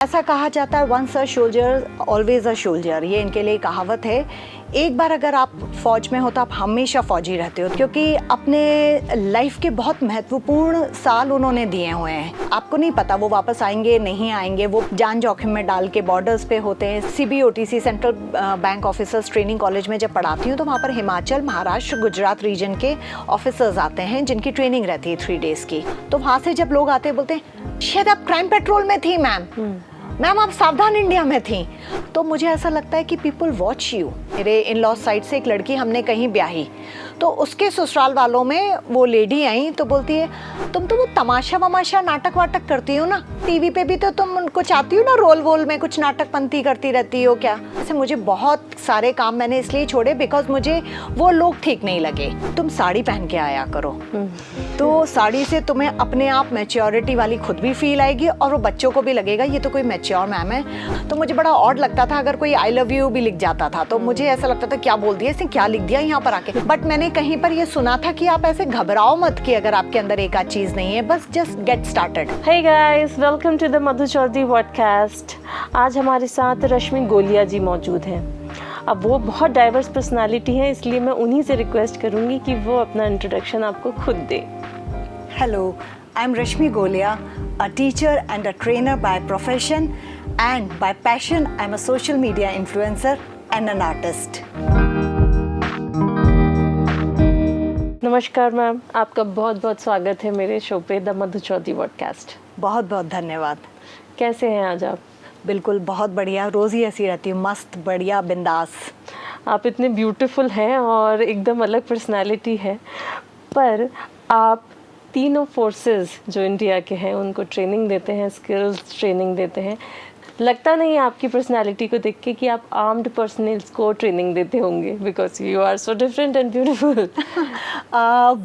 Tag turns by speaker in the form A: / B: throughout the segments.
A: ऐसा कहा जाता है once a soldier always a soldier, ये इनके लिए कहावत है। एक बार अगर आप फौज में हो तो आप हमेशा फौजी रहते हो, क्योंकि अपने लाइफ के बहुत महत्वपूर्ण साल उन्होंने दिए हुए हैं। आपको नहीं पता वो वापस आएंगे नहीं आएंगे, वो जान जोखिम में डाल के बॉर्डर्स पे होते हैं। CBOTC central bank officers training college में जब पढ़ाती हूँ तो वहाँ पर हिमाचल, महाराष्ट्र, गुजरात रीजन के ऑफिसर्स आते हैं जिनकी ट्रेनिंग रहती है 3 डेज की। तो वहाँ से जब लोग आते हैं बोलते हैं शायद आप क्राइम पेट्रोल में थी मैम आप सावधान इंडिया में थी। तो मुझे ऐसा लगता है कि पीपल वॉच यू। मेरे इन लॉ साइड से एक लड़की हमने कहीं ब्याही, तो उसके ससुराल वालों में वो लेडी आई तो बोलती है तुम तो वो तमाशा वमाशा नाटक वाटक करती हो ना, टीवी पे भी तो तुम उनको चाहती हो ना रोल वोल में कुछ नाटक पंथी करती रहती हो क्या। ऐसे मुझे बहुत सारे काम मैंने इसलिए छोड़े बिकॉज मुझे वो लोग ठीक नहीं लगे। तुम साड़ी पहन के आया करो, तो साड़ी से तुम्हें अपने आप मैच्योरिटी वाली खुद भी फील आएगी और वो बच्चों को भी लगेगा ये तो कोई मैच्योर मैम है। तो मुझे बड़ा ऑड लगता था अगर कोई आई लव यू भी लिख जाता था, तो मुझे ऐसा लगता था क्या बोल दिया इसने, क्या लिख दिया यहाँ पर आके। बट मैंने कहीं पर ये सुना था कि आप ऐसे घबराओ मत कि अगर आपके अंदर एक आध चीज नहीं है, बस just get started.
B: Hey guys, welcome to the Madhu Chaudhary podcast. आज हमारे साथ रश्मि गोलिया जी मौजूद हैं। अब वो बहुत डाइवर्स पर्सनालिटी हैं, इसलिए मैं उन्हीं से रिक्वेस्ट करूंगी कि वो अपना इंट्रोडक्शन आपको खुद दे।
A: Hello, I'm Rashmi Golia, a teacher and a trainer by profession, and by passion I'm a social media influencer and an artist.
B: नमस्कार मैम, आपका बहुत बहुत स्वागत है मेरे शो पे द मधु चौधरी पॉडकास्ट।
A: बहुत बहुत धन्यवाद।
B: कैसे हैं आज आप?
A: बिल्कुल बहुत बढ़िया, रोज़ ही ऐसी रहती हूँ, मस्त बढ़िया बिंदास।
B: आप इतने ब्यूटीफुल हैं और एकदम अलग पर्सनालिटी है, पर आप तीनों फोर्सेस जो इंडिया के हैं उनको ट्रेनिंग देते हैं, स्किल्स ट्रेनिंग देते हैं। लगता नहीं है आपकी पर्सनालिटी को देख के कि आप आर्म्ड पर्सनल्स को ट्रेनिंग देते होंगे, because you are so different and beautiful.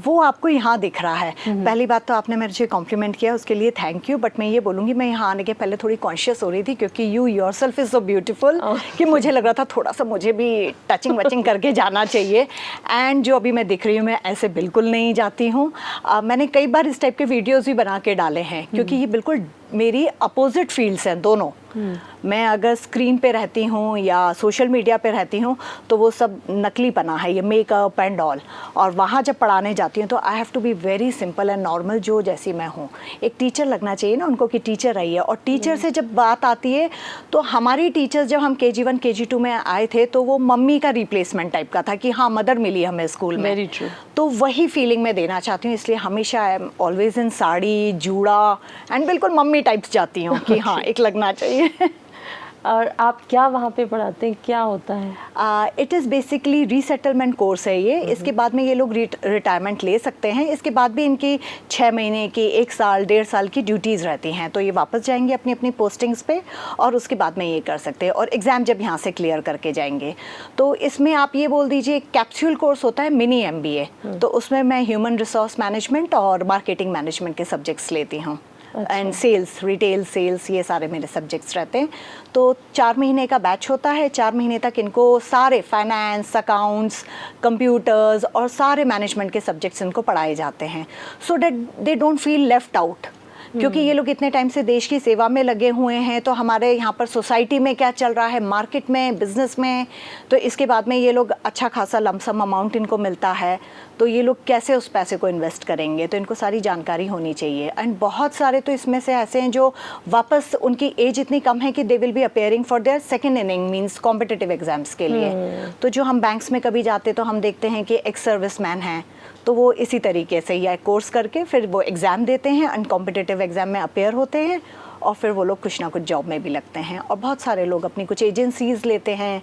A: वो आपको यहाँ दिख रहा है। पहली बात तो आपने मुझे कॉम्प्लीमेंट किया, उसके लिए थैंक यू। बट मैं ये बोलूँगी मैं यहाँ आने के पहले थोड़ी कॉन्शियस हो रही थी, क्योंकि you yourself is so beautiful कि मुझे लग रहा था थोड़ा सा मुझे भी टचिंग वचिंग करके जाना चाहिए। एंड जो अभी मैं दिख रही हूँ मैं ऐसे बिल्कुल नहीं जाती हूँ। मैंने कई बार इस टाइप के वीडियोज़ भी बना के डाले हैं, क्योंकि ये बिल्कुल मेरी अपोजिट फील्ड्स हैं दोनों। मैं अगर स्क्रीन पे रहती हूँ या सोशल मीडिया पे रहती हूँ तो वो सब नकली पना है, ये मेकअप एंड ऑल। और वहाँ जब पढ़ाने जाती हूँ तो I have to be very simple and normal, जो जैसी मैं हूँ। एक टीचर लगना चाहिए ना उनको कि टीचर रही है। और टीचर से जब बात आती है तो हमारी टीचर्स जब हम KG1 KG2 में आए थे तो वो मम्मी का रिप्लेसमेंट टाइप का था कि हाँ मदर मिली हमें स्कूल में।
B: Very true.
A: तो वही फीलिंग मैं देना चाहती हूँ, इसलिए हमेशा I am always in sari, जूड़ा एंड बिल्कुल मम्मी टाइप्स जाती हूँ कि हाँ एक लगना चाहिए।
B: और आप क्या वहाँ पे पढ़ाते हैं, क्या होता है?
A: It is basically resettlement course है ये। इसके बाद में ये लोग रिटायरमेंट ले सकते हैं। इसके बाद भी इनकी 6 महीने की, 1 साल, 1.5 साल की ड्यूटीज़ रहती हैं। तो ये वापस जाएंगे अपनी अपनी पोस्टिंग्स पे और उसके बाद में ये कर सकते हैं। और एग्ज़ाम जब यहाँ से क्लियर करके जाएंगे तो इसमें आप ये बोल दीजिए कैप्सूल कोर्स होता है, मिनी MBA। तो उसमें मैं ह्यूमन रिसोर्स मैनेजमेंट और मार्केटिंग मैनेजमेंट के सब्जेक्ट्स लेती हूँ। एंड सेल्स, रिटेल सेल्स, ये सारे मेरे सब्जेक्ट्स रहते हैं। तो 4 महीने का बैच होता है। 4 महीने तक इनको सारे फाइनेंस, अकाउंट्स, कंप्यूटर्स और सारे मैनेजमेंट के सब्जेक्ट्स इनको पढ़ाए जाते हैं, so that they don't feel left out. क्योंकि ये लोग इतने टाइम से देश की सेवा में लगे हुए हैं, तो हमारे यहाँ पर सोसाइटी में क्या चल रहा है, मार्केट में, बिजनेस में, तो इसके बाद में ये लोग अच्छा खासा लमसम अमाउंट इनको मिलता है, तो ये लोग कैसे उस पैसे को इन्वेस्ट करेंगे, तो इनको सारी जानकारी होनी चाहिए। एंड बहुत सारे तो इसमें से ऐसे हैं जो वापस उनकी एज इतनी कम है कि they will be appearing for their second inning, means competitive exams के लिए। तो जो हम बैंक्स में कभी जाते तो हम देखते हैं कि एक्स सर्विस मैन हैं, तो वो इसी तरीके से या कोर्स करके फिर वो एग्ज़ाम देते हैं एंड कॉम्पिटिटिव एग्ज़ाम में अपेयर होते हैं और फिर वो लोग कुछ ना कुछ जॉब में भी लगते हैं। और बहुत सारे लोग अपनी कुछ एजेंसीज़ लेते हैं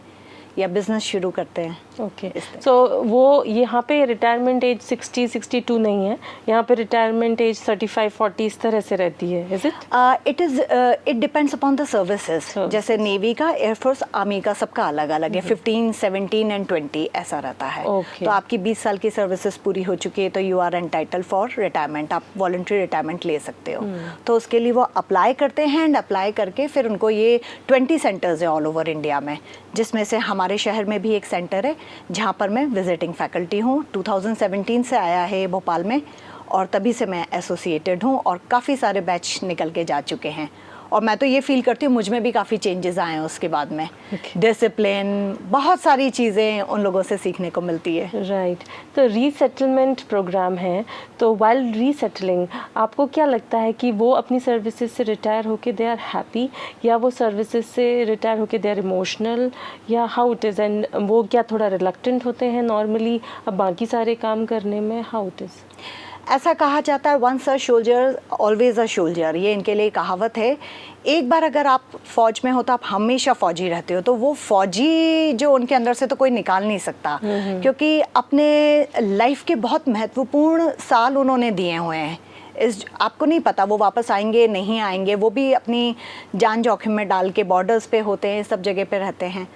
A: या बिज़नेस शुरू करते हैं।
B: ओके, सो वो यहाँ पे रिटायरमेंट एज 60-62 नहीं है, यहाँ पे रिटायरमेंट एज 35-40 इस तरह से रहती है, is it?
A: It depends upon the services. जैसे नेवी का, एयरफोर्स, आर्मी का सबका अलग अलग है। 15, 17 एंड 20 ऐसा रहता है। तो आपकी 20 साल की सर्विसेज पूरी हो चुकी है तो you are entitle for retirement, आप वॉलंटरी रिटायरमेंट ले सकते हो। तो उसके लिए वो अप्लाई करते हैं एंड अप्लाई करके फिर उनको ये 20 सेंटर्स है ऑल ओवर इंडिया में, जिसमें से हमारे शहर में भी एक सेंटर है जहाँ पर मैं विजिटिंग फैकल्टी हूँ। 2017 से आया है भोपाल में और तभी से मैं एसोसिएटेड हूँ और काफ़ी सारे बैच निकल के जा चुके हैं। और मैं तो ये फील करती हूँ मुझ में भी काफ़ी चेंजेस आए हैं उसके बाद में। डिसिप्लिन, बहुत सारी चीज़ें उन लोगों से सीखने को मिलती है।
B: राइट। तो रीसेटलमेंट प्रोग्राम है, तो वाइल रीसेटलिंग आपको क्या लगता है कि वो अपनी सर्विसेज से रिटायर होके दे आर हैप्पी, या वो सर्विसेज से रिटायर होके दे आर इमोशनल, या हाउ इट इज़? एंड वो क्या थोड़ा रिलक्टेंट होते हैं नॉर्मली अब बाकी सारे काम करने में? How it is?
A: ऐसा कहा जाता है once a soldier always a soldier, ये इनके लिए कहावत है। एक बार अगर आप फौज में हो तो आप हमेशा फौजी रहते हो, तो वो फौजी जो उनके अंदर से तो कोई निकाल नहीं सकता, क्योंकि अपने लाइफ के बहुत महत्वपूर्ण साल उन्होंने दिए हुए हैं। इस आपको नहीं पता वो वापस आएंगे नहीं आएंगे, वो भी अपनी जान जोखिम में डाल के बॉर्डर्स पे होते हैं, सब जगह पे रहते हैं।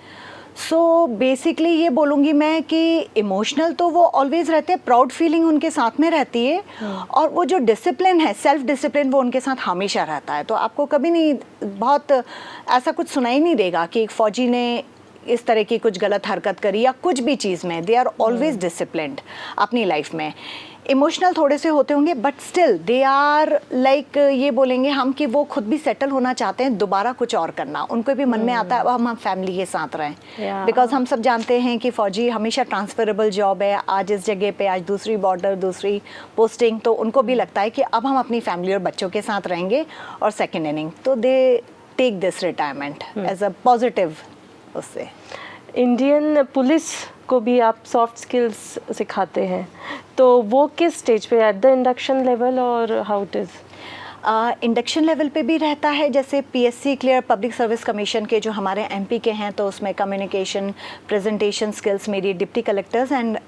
A: सो बेसिकली ये बोलूँगी मैं कि इमोशनल तो वो ऑलवेज रहते हैं, प्राउड फीलिंग उनके साथ में रहती है, और वो जो डिसिप्लिन है, सेल्फ डिसिप्लिन, वो उनके साथ हमेशा रहता है। तो आपको कभी नहीं बहुत ऐसा कुछ सुनाई नहीं देगा कि एक फ़ौजी ने इस तरह की कुछ गलत हरकत करी या कुछ भी चीज़ में। दे आर ऑलवेज डिसिप्लिन्ड अपनी लाइफ में। इमोशनल थोड़े से होते होंगे but still they are like, ये बोलेंगे हम कि वो खुद भी सेटल होना चाहते हैं, दोबारा कुछ और करना उनको भी मन में आता है, अब हम फैमिली के साथ रहें। बिकॉज हम सब जानते हैं कि फ़ौजी हमेशा ट्रांसफरेबल जॉब है, आज इस जगह पे, आज दूसरी बॉर्डर, दूसरी पोस्टिंग, तो उनको भी लगता है कि अब हम अपनी फैमिली और बच्चों के साथ रहेंगे और सेकेंड इनिंग, तो they take this retirement as a positive. उससे
B: इंडियन पुलिस को भी आप सॉफ्ट स्किल्स सिखाते हैं, तो वो किस स्टेज पे, एट द इंडक्शन लेवल और how it is?
A: Induction level पे भी रहता है, जैसे PSC clear public service commission के जो हमारे एमपी के हैं, तो उसमें कम्युनिकेशन, प्रेजेंटेशन स्किल्स मेरी deputy collectors and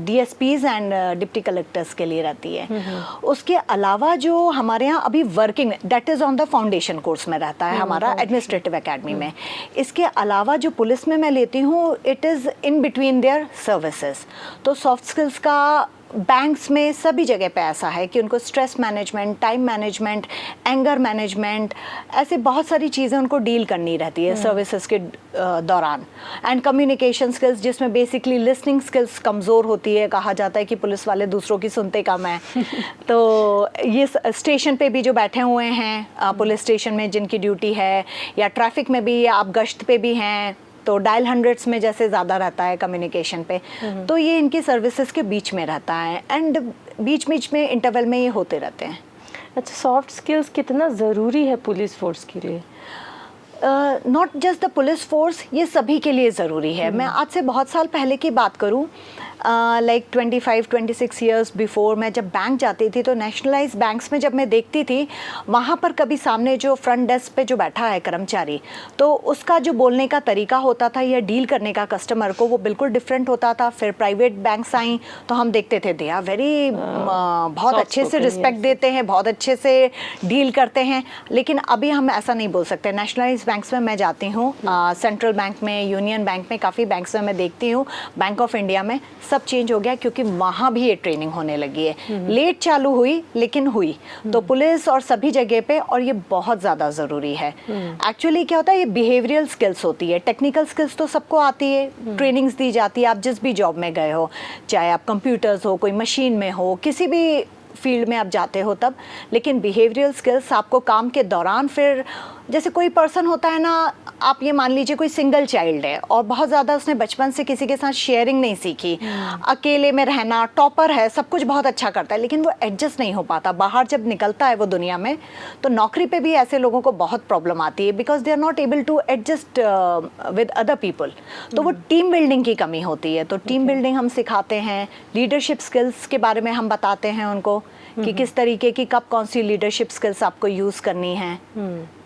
A: DSPs and deputy collectors के लिए रहती है। उसके अलावा जो हमारे यहाँ अभी working, that is on the foundation course में रहता है हमारा एडमिनिस्ट्रेटिव एकेडमी में। इसके अलावा जो पुलिस में मैं लेती हूँ, it is in between their services. तो सॉफ्ट स्किल्स का बैंक्स में सभी जगह पे ऐसा है कि उनको stress management, time management, anger management, ऐसे बहुत सारी चीज़ें उनको डील करनी रहती है सर्विसेज के दौरान। एंड कम्युनिकेशन स्किल्स, जिसमें बेसिकली लिसनिंग स्किल्स कमज़ोर होती है, कहा जाता है कि पुलिस वाले दूसरों की सुनते कम है। तो ये स्टेशन पे भी जो बैठे हुए हैं पुलिस स्टेशन में जिनकी ड्यूटी है, या ट्रैफिक में भी, या आप गश्त पे भी हैं, तो डायल हंड्रेड्स में जैसे ज़्यादा रहता है कम्युनिकेशन पे, तो ये इनकी सर्विसेज के बीच में रहता है, एंड बीच बीच में इंटरवल में ये होते रहते हैं।
B: अच्छा, सॉफ्ट स्किल्स कितना ज़रूरी है पुलिस फोर्स के लिए?
A: Not just the police force, ये सभी के लिए ज़रूरी है। मैं आज से बहुत साल पहले की बात करूँ, लाइक 25-26 ईयर्स बिफोर, मैं जब बैंक जाती थी तो नेशनलाइज बैंक्स में जब मैं देखती थी, वहाँ पर कभी सामने जो फ्रंट डेस्क पे जो बैठा है कर्मचारी, तो उसका जो बोलने का तरीका होता था या डील करने का कस्टमर को, वो बिल्कुल डिफरेंट होता था। फिर प्राइवेट बैंक्स आई तो हम देखते थे दे आर वेरी, बहुत अच्छे से रिस्पेक्ट देते हैं, बहुत अच्छे से डील करते हैं। लेकिन अभी हम ऐसा नहीं बोल सकते। नेशनलाइज बैंक्स में मैं जाती हूँ, सेंट्रल बैंक में, यूनियन बैंक में, काफ़ी बैंक्स में मैं देखती हूँ, बैंक ऑफ इंडिया में, सब चेंज हो गया, क्योंकि वहाँ भी ये ट्रेनिंग होने लगी है। लेट चालू हुई लेकिन हुई, तो पुलिस और सभी जगह पे, और ये बहुत ज़्यादा ज़रूरी है। एक्चुअली क्या होता है, ये बिहेवियरल स्किल्स होती है। टेक्निकल स्किल्स तो सबको आती है, ट्रेनिंग्स दी जाती है, आप जिस भी जॉब में गए हो, चाहे आप कंप्यूटर्स हो, कोई मशीन में हो, किसी भी फील्ड में आप जाते हो तब। लेकिन बिहेवियरल स्किल्स आपको काम के दौरान, फिर जैसे कोई पर्सन होता है ना, आप ये मान लीजिए कोई सिंगल चाइल्ड है और बहुत ज़्यादा उसने बचपन से किसी के साथ शेयरिंग नहीं सीखी, अकेले में रहना, टॉपर है, सब कुछ बहुत अच्छा करता है, लेकिन वो एडजस्ट नहीं हो पाता। बाहर जब निकलता है वो दुनिया में, तो नौकरी पे भी ऐसे लोगों को बहुत प्रॉब्लम आती है, because they are not able to adjust with other people. तो वो टीम बिल्डिंग की कमी होती है। तो टीम बिल्डिंग हम सिखाते हैं, लीडरशिप स्किल्स के बारे में हम बताते हैं उनको कि किस तरीके की कब कौन सी लीडरशिप स्किल्स आपको यूज़ करनी है।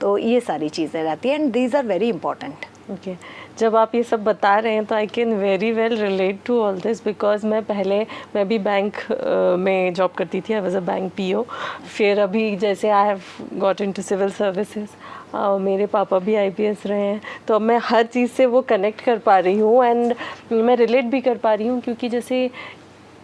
A: तो ये सारी चीज़ें रहती हैं, and these are very important.
B: Okay, जब आप ये सब बता रहे हैं तो I can very well relate to all this, because मैं भी बैंक में जॉब करती थी। I was a bank PO. फिर अभी जैसे I have got into civil services, मेरे पापा भी आईपीएस रहे हैं, तो अब मैं हर चीज़ से वो कनेक्ट कर पा रही हूँ, एंड मैं रिलेट भी कर पा रही हूँ, क्योंकि जैसे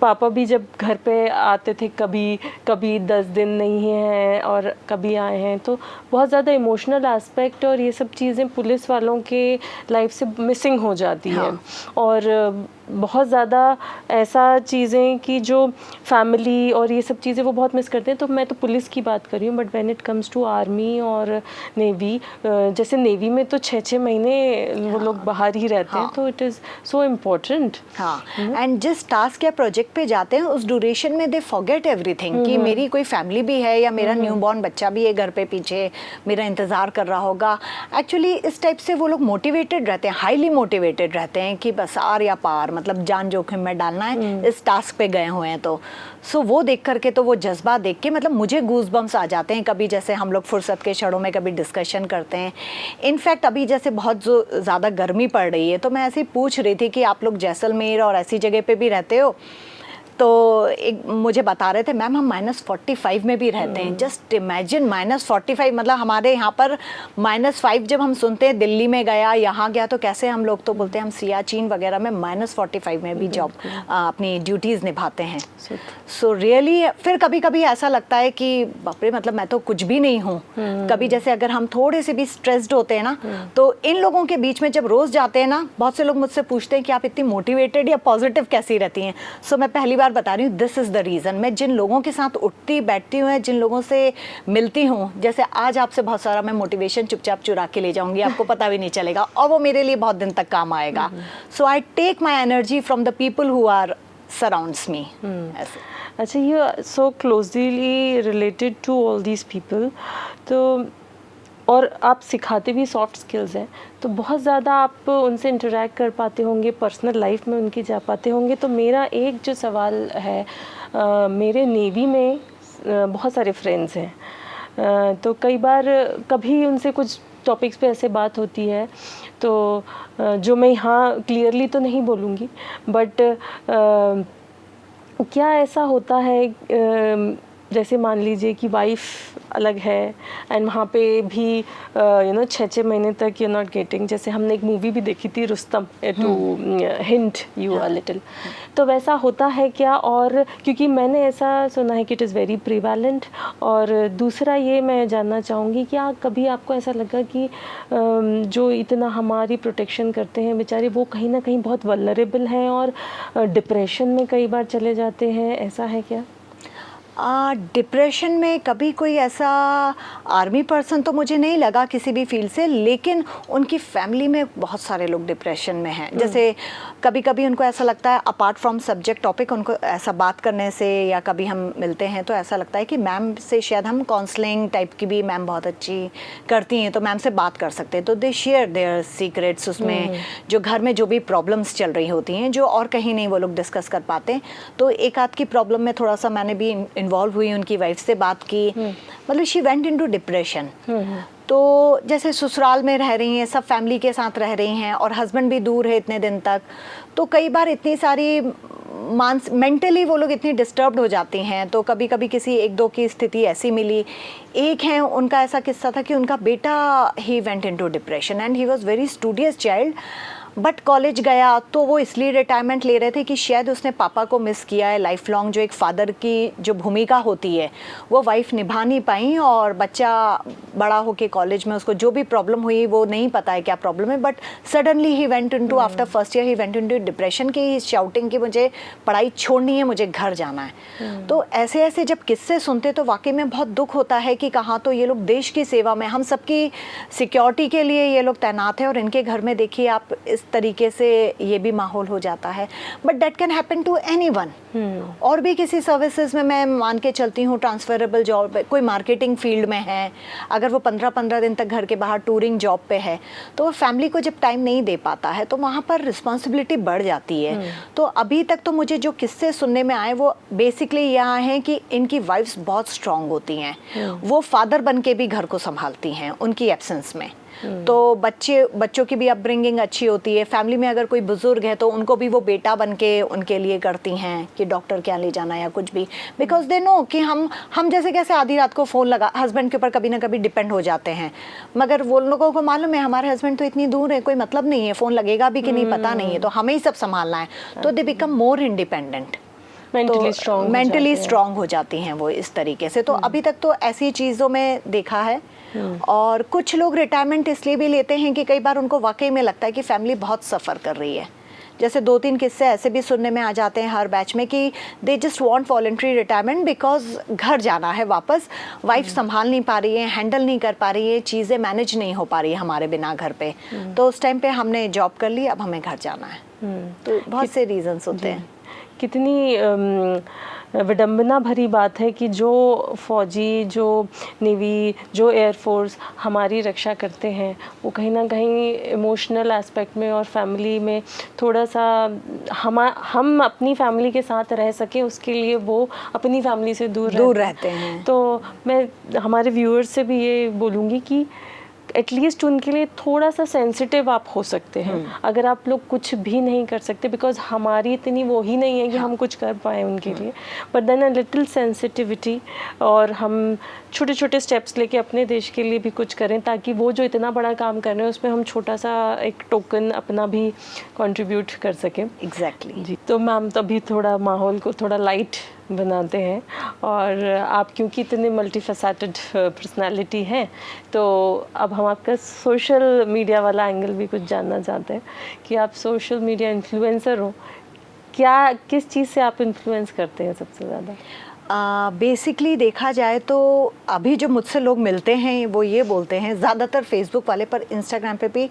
B: पापा भी जब घर पे आते थे, कभी 10 दिन नहीं हैं और कभी आए हैं, तो बहुत ज़्यादा इमोशनल एस्पेक्ट और ये सब चीज़ें पुलिस वालों के लाइफ से मिसिंग हो जाती है। और बहुत ज़्यादा ऐसा चीज़ें कि जो फैमिली और ये सब चीज़ें वो बहुत मिस करते हैं। तो मैं तो पुलिस की बात कर रही हूँ, but when it comes to army और नेवी, जैसे नेवी में तो 6-6 महीने वो लोग बाहर ही रहते हैं, तो इट इज़ सो इम्पोर्टेंट।
A: हाँ, एंड जिस टास्क या प्रोजेक्ट पे जाते हैं उस ड्यूरेशन में दे फॉरगेट एवरीथिंग कि मेरी कोई फैमिली भी है या मेरा न्यूबॉर्न बच्चा भी है घर पे पीछे मेरा इंतज़ार कर रहा होगा। एक्चुअली इस टाइप से वो लोग मोटिवेटेड रहते हैं, हाईली मोटिवेटेड रहते हैं कि बस आर या पार, मतलब जान जोखिम में डालना है इस टास्क पे गए हुए हैं। तो सो वो देख करके, तो वो जज्बा देख के मतलब मुझे गूज बम्स आ जाते हैं। कभी जैसे हम लोग फुर्सत के क्षणों में कभी डिस्कशन करते हैं। इनफैक्ट अभी जैसे बहुत जो ज़्यादा गर्मी पड़ रही है, तो मैं ऐसे ही पूछ रही थी कि आप लोग जैसलमेर और ऐसी जगह पे भी रहते हो, तो एक मुझे बता रहे थे मैम हम -45 में भी रहते हैं। जस्ट इमेजिन -45, मतलब हमारे यहाँ पर -5 जब हम सुनते हैं दिल्ली में गया यहाँ गया तो कैसे हम लोग तो बोलते हैं हम सियाचिन वगैरह में -45 में भी जॉब अपनी ड्यूटीज़ निभाते हैं। सो रियली फिर कभी कभी ऐसा लगता है कि बाप रे, मतलब मैं तो कुछ भी नहीं हूँ। कभी जैसे अगर हम थोड़े से भी स्ट्रेस्ड होते हैं ना, तो इन लोगों के बीच में जब रोज़ जाते हैं ना, बहुत से लोग मुझसे पूछते हैं कि आप इतनी मोटिवेटेड या पॉजिटिव कैसी रहती हैं। सो मैं पहली बार बता रही हूँ, दिस इज़ द रीज़न। मैं जिन लोगों के साथ उठती बैठती हूँ, जिन लोगों से मिलती हूँ, जैसे आज आपसे बहुत सारा मैं मोटिवेशन चुपचाप चुरा के ले जाऊंगी, आपको पता भी नहीं चलेगा, और वो मेरे लिए बहुत दिन तक काम आएगा। So I take my energy from the people who are surrounds me.
B: अच्छा, you are so closely related to all these people, तो और आप सिखाते भी सॉफ्ट स्किल्स हैं, तो बहुत ज़्यादा आप उनसे इंटरेक्ट कर पाते होंगे, पर्सनल लाइफ में उनकी जा पाते होंगे। तो मेरा एक जो सवाल है, मेरे नेवी में बहुत सारे फ्रेंड्स हैं, तो कई बार कभी उनसे कुछ टॉपिक्स पे ऐसे बात होती है, तो जो मैं यहाँ क्लियरली तो नहीं बोलूँगी, बट क्या ऐसा होता है, जैसे मान लीजिए कि वाइफ अलग है एंड वहाँ पे भी 6-6 महीने तक यू नॉट गेटिंग, जैसे हमने एक मूवी भी देखी थी Rustom, to hint you a little, तो वैसा होता है क्या? और क्योंकि मैंने ऐसा सुना है कि इट इज़ वेरी प्रिवेलेंट। और दूसरा ये मैं जानना चाहूँगी, क्या कभी आपको ऐसा लगा कि जो इतना हमारी प्रोटेक्शन करते हैं बेचारे, वो कहीं ना कहीं बहुत वल्नरेबल हैं और डिप्रेशन में कई बार चले जाते हैं, ऐसा है क्या?
A: डिप्रेशन में कभी कोई ऐसा आर्मी पर्सन तो मुझे नहीं लगा किसी भी फील्ड से, लेकिन उनकी फैमिली में बहुत सारे लोग डिप्रेशन में हैं। जैसे कभी कभी उनको ऐसा लगता है, अपार्ट फ्रॉम सब्जेक्ट टॉपिक, उनको ऐसा बात करने से या कभी हम मिलते हैं तो ऐसा लगता है कि मैम से शायद हम काउंसलिंग टाइप की भी मैम बहुत अच्छी करती हैं, तो मैम से बात कर सकते हैं। तो दे शेयर देयर सीक्रेट्स, उसमें जो घर में जो भी प्रॉब्लम्स चल रही होती हैं, जो और कहीं नहीं वो लोग डिस्कस कर पाते हैं। तो एक आध की प्रॉब्लम में थोड़ा सा मैंने भी इन्वॉल्व हुई, उनकी वाइफ से बात की, मतलब शी वेंट इनटू डिप्रेशन। तो जैसे ससुराल में रह रही हैं, सब फैमिली के साथ रह रही हैं और हस्बैंड भी दूर है इतने दिन तक, तो कई बार इतनी सारी मेंटली वो लोग इतनी डिस्टर्ब्ड हो जाती हैं। तो कभी कभी किसी एक दो की स्थिति ऐसी मिली। एक है, उनका ऐसा किस्सा था कि उनका बेटा he went into depression and he was very studious child, but college गया तो वो इसलिए रिटायरमेंट ले रहे थे कि शायद उसने पापा को मिस किया है। लाइफ लॉन्ग जो एक फादर की जो भूमिका होती है वो वाइफ निभा नहीं पाई, और बच्चा बड़ा होके कॉलेज में उसको जो भी प्रॉब्लम हुई वो नहीं पता है क्या प्रॉब्लम है, but suddenly he went into, after first year he went into depression की शाउटिंग कि मुझे पढ़ाई छोड़नी है, मुझे घर जाना है। तो ऐसे ऐसे जब किस्से सुनते तो वाकई में बहुत दुख होता है कि कहाँ तो ये लोग देश की सेवा में, हम सबकी सिक्योरिटी के लिए ये लोग तैनात हैं, और इनके घर में देखिए आप इस तरीके से ये भी माहौल हो जाता है। But that can happen to anyone. और भी किसी सर्विसेज में मैं मान के चलती हूँ, ट्रांसफरेबल जॉब, कोई मार्केटिंग फील्ड में है, अगर वो 15-15 दिन तक घर के बाहर टूरिंग जॉब पे है, तो वो फैमिली को जब टाइम नहीं दे पाता है तो वहाँ पर रिस्पॉन्सिबिलिटी बढ़ जाती है। तो अभी तक तो मुझे जो किस्से सुनने में आए वो बेसिकली यहाँ हैं कि इनकी वाइफ्स बहुत स्ट्रांग होती हैं, वो फादर बन के भी घर को संभालती हैं उनकी एब्सेंस में। तो बच्चों की भी अपब्रिंगिंग अच्छी होती है। फैमिली में अगर कोई बुजुर्ग है तो उनको भी वो बेटा बन के उनके लिए करती हैं कि डॉक्टर क्या ले जाना या कुछ भी, बिकॉज दे नो कि हम जैसे कैसे आधी रात को फ़ोन लगा हस्बैंड के ऊपर कभी ना कभी डिपेंड हो जाते हैं, मगर वो लोगों को मालूम है हमारे हस्बैंड तो इतनी दूर है, कोई मतलब नहीं है, फ़ोन लगेगा भी कि नहीं पता नहीं है, तो हमें ही सब संभालना है। तो they become more independent, mentally strong हो जाती हैं वो इस तरीके से। तो अभी तक तो ऐसी चीज़ों में देखा है। और कुछ लोग रिटायरमेंट इसलिए भी लेते हैं कि कई बार उनको वाकई में लगता है कि फैमिली बहुत सफ़र कर रही है, जैसे 2-3 किस्से ऐसे भी सुनने में आ जाते हैं हर बैच में कि they just want voluntary retirement because घर जाना है वापस, वाइफ संभाल नहीं पा रही है, हैंडल नहीं कर पा रही है, चीज़ें मैनेज नहीं हो पा रही है हमारे बिना घर पे, तो उस टाइम पे हमने जॉब कर ली, अब हमें घर जाना है। तो बहुत से रीजंस होते हैं।
B: कितनी विडंबना भरी बात है कि जो फौजी, जो नेवी, जो एयरफोर्स हमारी रक्षा करते हैं, वो कहीं ना कहीं इमोशनल एस्पेक्ट में और फैमिली में थोड़ा सा हम अपनी फैमिली के साथ रह सकें उसके लिए वो अपनी फैमिली से दूर
A: रहते हैं।
B: तो मैं हमारे व्यूअर्स से भी ये बोलूँगी कि एटलीस्ट उनके लिए थोड़ा सा सेंसिटिव आप हो सकते हैं। अगर आप लोग कुछ भी नहीं कर सकते बिकॉज हमारी इतनी वो ही नहीं है कि हम कुछ कर पाए उनके लिए, but then a little sensitivity, और हम छोटे छोटे स्टेप्स लेके अपने देश के लिए भी कुछ करें ताकि वो जो इतना बड़ा काम कर रहे हैं उसमें हम छोटा सा एक टोकन अपना भी कंट्रीब्यूट कर सकें।
A: एग्जैक्टली
B: जी, तो मैम तभी थोड़ा माहौल को थोड़ा लाइट बनाते हैं, और आप क्योंकि इतने मल्टीफेसेटेड पर्सनालिटी हैं तो अब हम आपका सोशल मीडिया वाला एंगल भी कुछ जानना चाहते हैं कि आप सोशल मीडिया इन्फ्लुएंसर हो, क्या किस चीज़ से आप इन्फ्लुएंस करते हैं सबसे ज़्यादा?
A: बेसिकली देखा जाए तो अभी जो मुझसे लोग मिलते हैं वो ये बोलते हैं, ज़्यादातर फेसबुक वाले, पर इंस्टाग्राम पे भी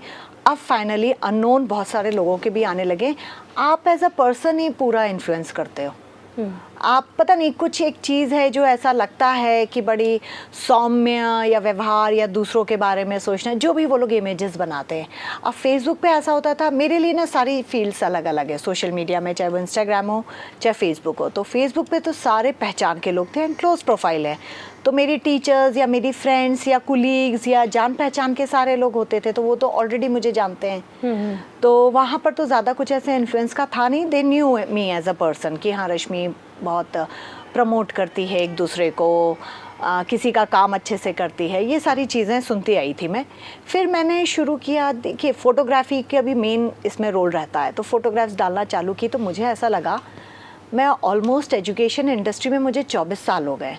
A: अब फाइनली अननोन बहुत सारे लोगों के भी आने लगे, आप एज अ पर्सन ही पूरा इन्फ्लुएंस करते हो। आप पता नहीं कुछ एक चीज़ है जो ऐसा लगता है कि बड़ी सौम्य या व्यवहार या दूसरों के बारे में सोचना, जो भी वो लोग इमेजेस बनाते हैं। अब फेसबुक पे ऐसा होता था, मेरे लिए ना सारी फील्ड्स अलग अलग है सोशल मीडिया में, चाहे वो इंस्टाग्राम हो चाहे फेसबुक हो। तो फेसबुक पे तो सारे पहचान के लोग थे एंड क्लोज प्रोफाइल है, तो मेरी टीचर्स या मेरी फ्रेंड्स या कुलीग्स या जान पहचान के सारे लोग होते थे, तो वो तो ऑलरेडी मुझे जानते हैं। तो वहाँ पर तो ज़्यादा कुछ ऐसे इन्फ्लुएंस का था नहीं, they knew me as a person कि हाँ रश्मि बहुत प्रमोट करती है एक दूसरे को, किसी का काम अच्छे से करती है, ये सारी चीज़ें सुनती आई थी मैं। फिर मैंने शुरू किया, देखिए फ़ोटोग्राफी का भी मेन इसमें रोल रहता है, तो फ़ोटोग्राफ्स डालना चालू की, तो मुझे ऐसा लगा, मैं ऑलमोस्ट एजुकेशन इंडस्ट्री में मुझे 24 साल हो गए।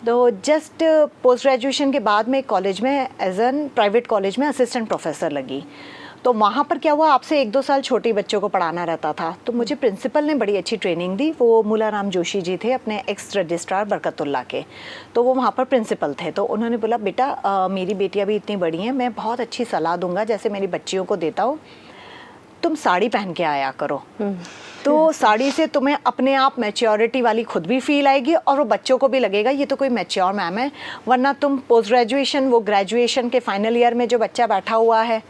A: तो जस्ट पोस्ट ग्रेजुएशन के बाद मैं कॉलेज में एज एन प्राइवेट कॉलेज में असिस्टेंट प्रोफेसर लगी। तो वहाँ पर क्या हुआ, आपसे 1-2 साल छोटे बच्चों को पढ़ाना रहता था, तो मुझे प्रिंसिपल ने बड़ी अच्छी ट्रेनिंग दी। वो मूलाराम जोशी जी थे, अपने एक्स रजिस्ट्रार बरकतुल्ला के, तो वो वहाँ पर प्रिंसिपल थे। तो उन्होंने बोला, बेटा मेरी बेटियाँ भी इतनी बड़ी हैं, मैं बहुत अच्छी सलाह दूंगा जैसे मेरी बच्चियों को देता हूँ, तुम साड़ी पहन के आया करो। तो साड़ी से तुम्हें अपने आप मैच्योरिटी वाली खुद भी फील आएगी और वो बच्चों को भी लगेगा ये तो कोई मैच्योर मैम है, वरना तुम पोस्ट ग्रेजुएशन, वो ग्रेजुएशन के फाइनल ईयर में जो बच्चा बैठा हुआ है।